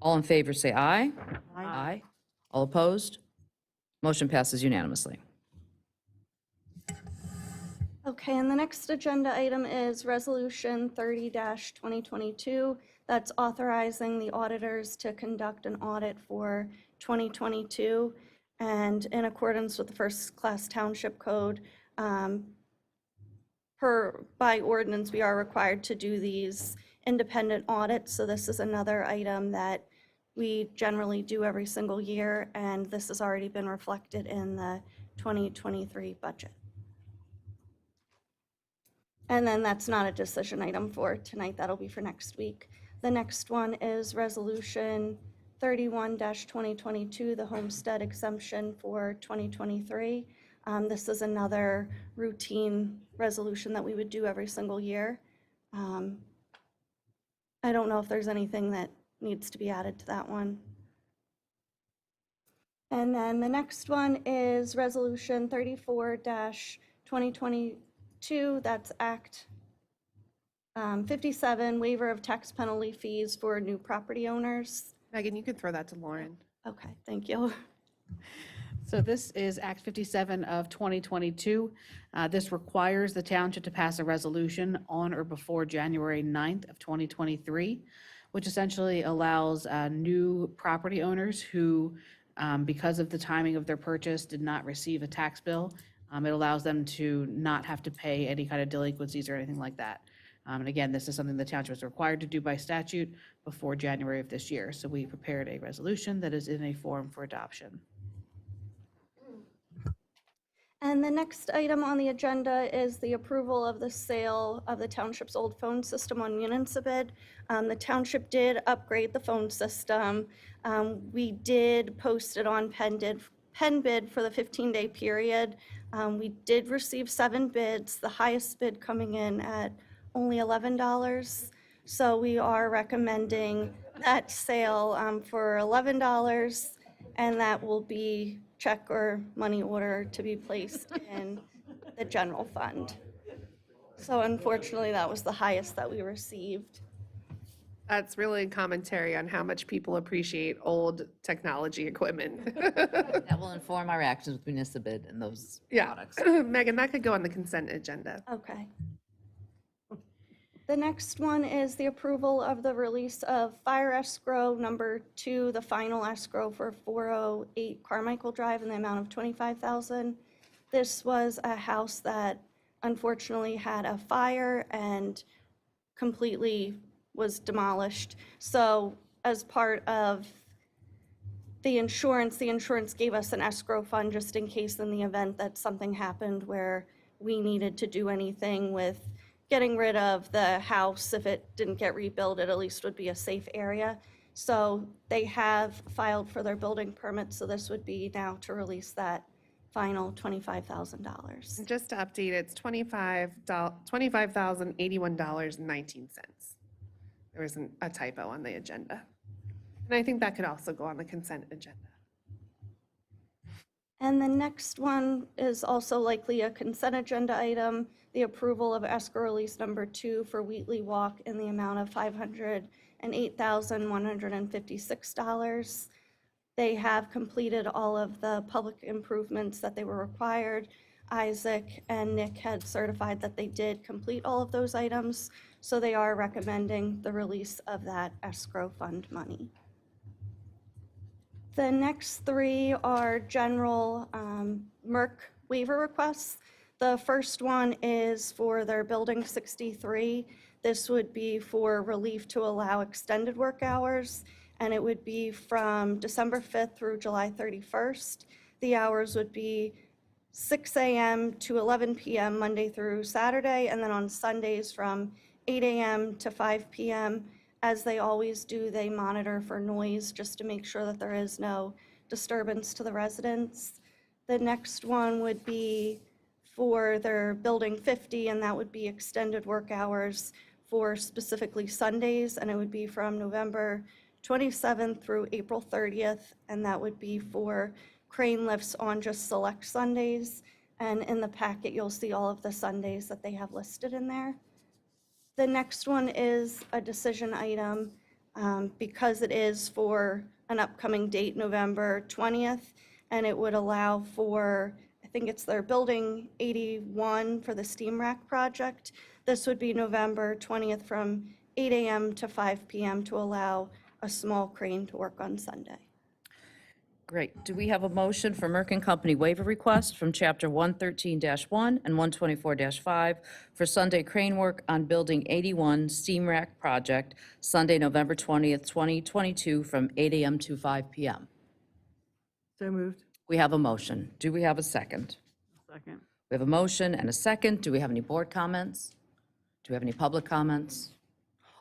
All in favor say aye. Aye. All opposed? Motion passes unanimously.
Okay, and the next agenda item is Resolution 30-2022. That's authorizing the auditors to conduct an audit for 2022. And in accordance with the First Class Township Code, by ordinance, we are required to do these independent audit. So this is another item that we generally do every single year, and this has already been reflected in the 2023 budget. And then that's not a decision item for tonight, that'll be for next week. The next one is Resolution 31-2022, the homestead exemption for 2023. This is another routine resolution that we would do every single year. I don't know if there's anything that needs to be added to that one. And then the next one is Resolution 34-2022, that's Act 57, waiver of tax penalty fees for new property owners.
Megan, you can throw that to Lauren.
Okay, thank you.
So this is Act 57 of 2022. This requires the township to pass a resolution on or before January 9th of 2023, which essentially allows new property owners who, because of the timing of their purchase, did not receive a tax bill. It allows them to not have to pay any kind of delinquencies or anything like that. And again, this is something the township is required to do by statute before January of this year. So we prepared a resolution that is in a form for adoption.
And the next item on the agenda is the approval of the sale of the township's old phone system on Municipid. The township did upgrade the phone system. We did post it on pen bid for the 15-day period. We did receive 7 bids, the highest bid coming in at only $11. So we are recommending that sale for $11, and that will be check or money order to be placed in the general fund. So unfortunately, that was the highest that we received.
That's really commentary on how much people appreciate old technology equipment.
That will inform our actions with Municipid and those
Yeah,
products.
Megan, that could go on the consent agenda.
Okay. The next one is the approval of the release of fire escrow number 2, the final escrow for 408 Carmichael Drive in the amount of $25,000. This was a house that unfortunately had a fire and completely was demolished. So as part of the insurance gave us an escrow fund just in case in the event that something happened where we needed to do anything with getting rid of the house. If it didn't get rebuilt, it at least would be a safe area. So they have filed for their building permit, so this would be now to release that final $25,000.
And just to update, it's $25,081.19. There was a typo on the agenda. And I think that could also go on the consent agenda.
And the next one is also likely a consent agenda item, the approval of escrow release number 2 for Wheatley Walk in the amount of $508,156. They have completed all of the public improvements that they were required. Isaac and Nick had certified that they did complete all of those items, so they are recommending the release of that escrow fund money. The next 3 are general MERC waiver requests. The first one is for their Building 63. This would be for relief to allow extended work hours, and it would be from December 5th through July 31st. The hours would be 6 a.m. to 11 p.m. Monday through Saturday, and then on Sundays from 8 a.m. to 5 p.m. As they always do, they monitor for noise just to make sure that there is no disturbance to the residents. The next one would be for their Building 50, and that would be extended work hours for specifically Sundays, and it would be from November 27th through April 30th, and that would be for crane lifts on just select Sundays. And in the packet, you'll see all of the Sundays that they have listed in there. The next one is a decision item because it is for an upcoming date, November 20th, and it would allow for, I think it's their Building 81 for the steam rack project. This would be November 20th from 8 a.m. to 5 p.m. to allow a small crane to work on Sunday.
Great. Do we have a motion for Merck and Company waiver request from Chapter 113-1 and 124-5 for Sunday crane work on Building 81 Steam Rack Project, Sunday, November 20th, 2022, from 8 a.m. to 5 p.m.?
So moved.
We have a motion. Do we have a second?
Second.
We have a motion and a second. Do we have any board comments? Do we have any public comments?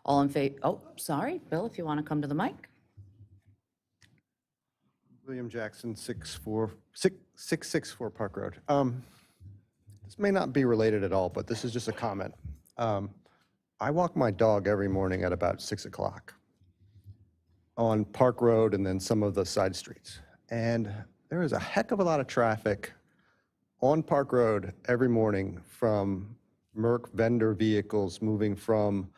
All in favor? Oh, sorry, Bill, if you want to come to the mic.
William Jackson, 664 Park Road. This may not be related at all, but this is just a comment. I walk my dog every morning at about 6 o'clock on Park Road and then some of the side streets. And there is a heck of a lot of traffic on Park Road every morning from Merck vendor vehicles moving from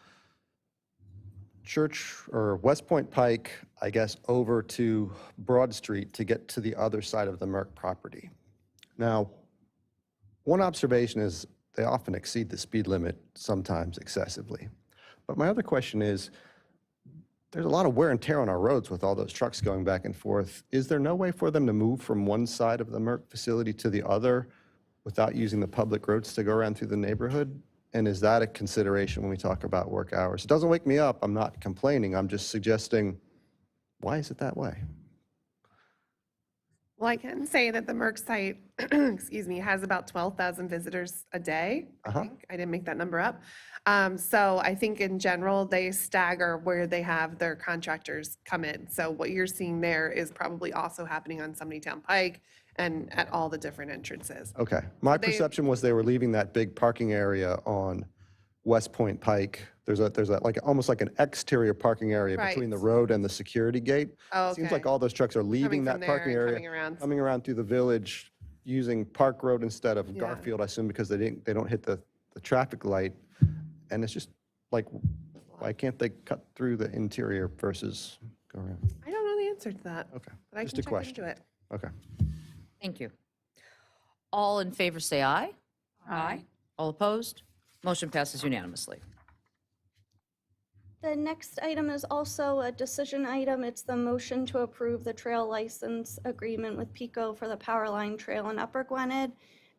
Church or West Point Pike, I guess, over to Broad Street to get to the other side of the Merck property. Now, one observation is they often exceed the speed limit, sometimes excessively. But my other question is, there's a lot of wear and tear on our roads with all those trucks going back and forth. Is there no way for them to move from one side of the Merck facility to the other without using the public roads to go around through the neighborhood? And is that a consideration when we talk about work hours? It doesn't wake me up. I'm not complaining. I'm just suggesting, why is it that way?
Well, I can say that the Merck site, excuse me, has about 12,000 visitors a day. I think. I didn't make that number up. So I think in general, they stagger where they have their contractors come in. So what you're seeing there is probably also happening on Town Pike and at all the different entrances.
Okay. My
They-
perception was they were leaving that big parking area on West Point Pike. There's a like almost like an exterior parking area between the
Right.
road and the security gate.
Oh,
It seems
okay.
like all those trucks are leaving
Coming
that
from there
parking
and
area,
coming around.
coming around through the village, using Park Road instead of
Yeah.
Garfield, I assume, because they don't hit the traffic light. And it's just like, why can't they cut through the interior versus go around?
I don't know the answer to that.
Okay.
But I
Just
can
a
check
question.
into it.
Okay.
Thank you. All in favor, say aye. Aye. All opposed? Motion passes unanimously.
The next item is also a decision item. It's the motion to approve the trail license agreement with PICO for the Powerline Trail in Upper Gwynedd.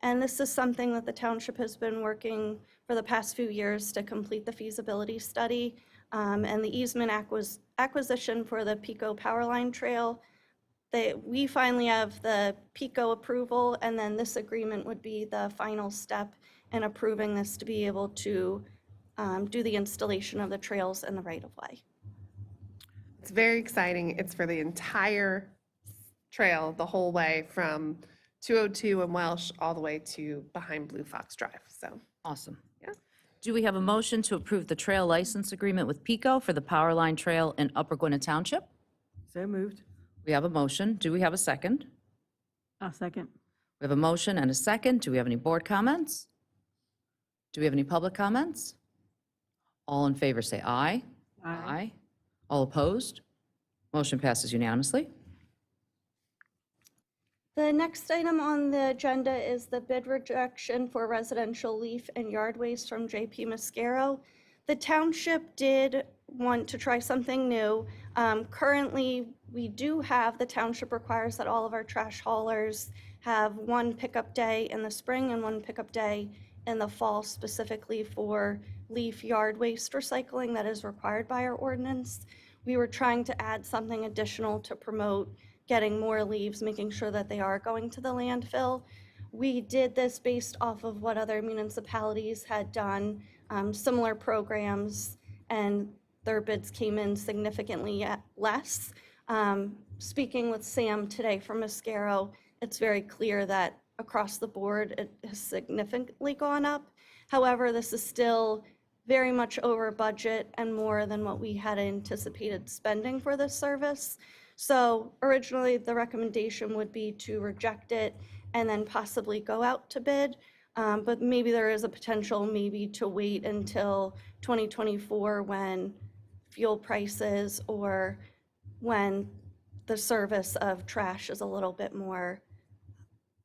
And this is something that the township has been working for the past few years to complete the feasibility study. And the easement acquisition for the PICO Powerline Trail, we finally have the PICO approval, and then this agreement would be the final step in approving this to be able to do the installation of the trails in the right-of-way.
It's very exciting. It's for the entire trail, the whole way from 202 and Welsh all the way to behind Blue Fox Drive. So,
Awesome.
yeah.
Do we have a motion to approve the trail license agreement with PICO for the Powerline Trail in Upper Gwynedd Township?
So moved.
We have a motion. Do we have a second?
I'll second.
We have a motion and a second. Do we have any board comments? Do we have any public comments? All in favor, say aye. Aye. All opposed? Motion passes unanimously.
The next item on the agenda is the bid rejection for residential leaf and yard waste from JP Mascaro. The township did want to try something new. Currently, we do have, the township requires that all of our trash haulers have one pickup day in the spring and one pickup day in the fall, specifically for leaf yard waste recycling that is required by our ordinance. We were trying to add something additional to promote getting more leaves, making sure that they are going to the landfill. We did this based off of what other municipalities had done, similar programs, and their bids came in significantly less. Speaking with Sam today from Mascaro, it's very clear that across the board, it has significantly gone up. However, this is still very much over budget and more than what we had anticipated spending for this service. So originally, the recommendation would be to reject it and then possibly go out to bid. But maybe there is a potential maybe to wait until 2024 when fuel prices or when the service of trash is a little bit more,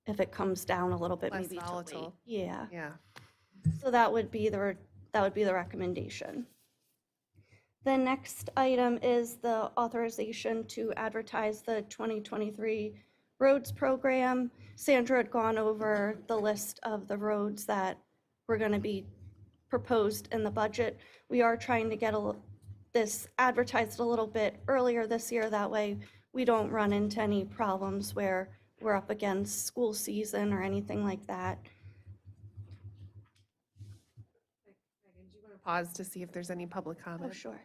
if it comes down a little bit,
Less
maybe to wait.
volatile.
Yeah.
Yeah.
So that would be the recommendation. The next item is the authorization to advertise the 2023 roads program. Sandra had gone over the list of the roads that were going to be proposed in the budget. We are trying to get this advertised a little bit earlier this year. That way we don't run into any problems where we're up against school season or anything like that.
Megan, do you want to pause to see if there's any public
Oh,
comment?
sure.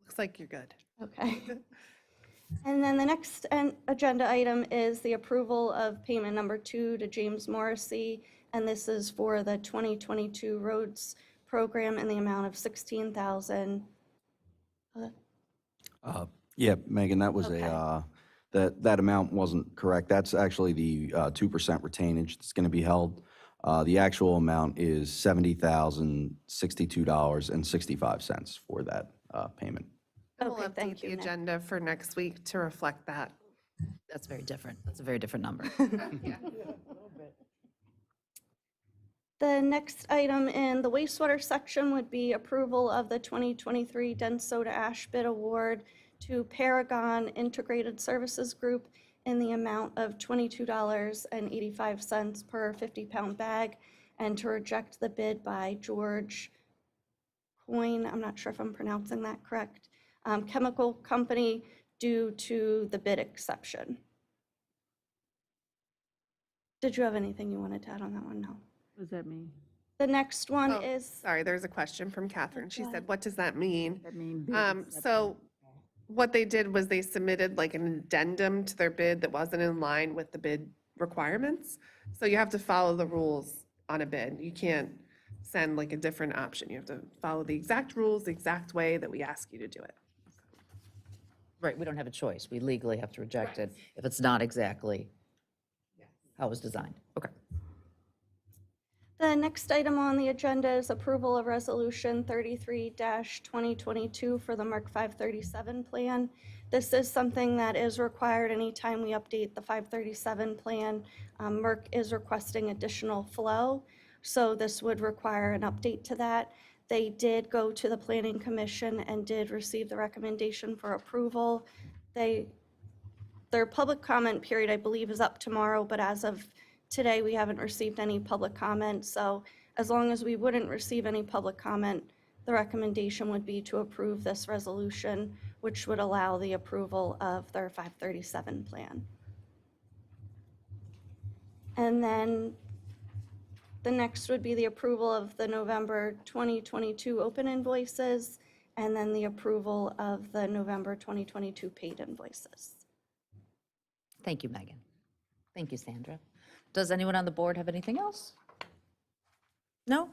Looks like you're good.
Okay. And then the next agenda item is the approval of payment number 2 to James Morrissey, and this is for the 2022 roads program in the amount of $16,000.
Yeah, Megan, that was
Okay.
that amount wasn't correct. That's actually the 2% retainage that's going to be held. The actual amount is $70,062.65 for that payment.
We'll
Okay,
update
thank
the
you, Nick.
agenda for next week to reflect that.
That's very different. That's a very different number.
The next item in the wastewater section would be approval of the 2023 dense soda ash bid award to Paragon Integrated Services Group in the amount of $22.85 per 50-pound bag, and to reject the bid by George Coyne, I'm not sure if I'm pronouncing that correct, chemical company due to the bid exception. Did you have anything you wanted to add on that one? No.
What does that mean?
The next one
Oh,
is,
Sorry, there's a question from Catherine. She said, what does that mean?
That mean bid
So what they did was they submitted like an addendum to their bid that wasn't in line with the bid requirements. So you have to follow the rules on a bid. You can't send like a different option. You have to follow the exact rules, the exact way that we ask you to do it.
Right, we don't have a choice. We legally have to reject it if it's not exactly how it was designed. Okay.
the next item on the agenda is approval of Resolution 33-2022 for the Mark 537 plan. This is something that is required anytime we update the 537 plan. Merck is requesting additional flow, so this would require an update to that. They did go to the Planning Commission and did receive the recommendation for approval. Their public comment period, I believe, is up tomorrow, but as of today, we haven't received any public comment. So as long as we wouldn't receive any public comment, the recommendation would be to approve this resolution, which would allow the approval of their 537 plan. And then the next would be the approval of the November 2022 open invoices, and then the approval of the November 2022 paid invoices.
Thank you, Megan. Thank you, Sandra. Does anyone on the board have anything else? No?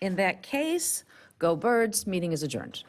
In that case, go Birds, meeting is adjourned.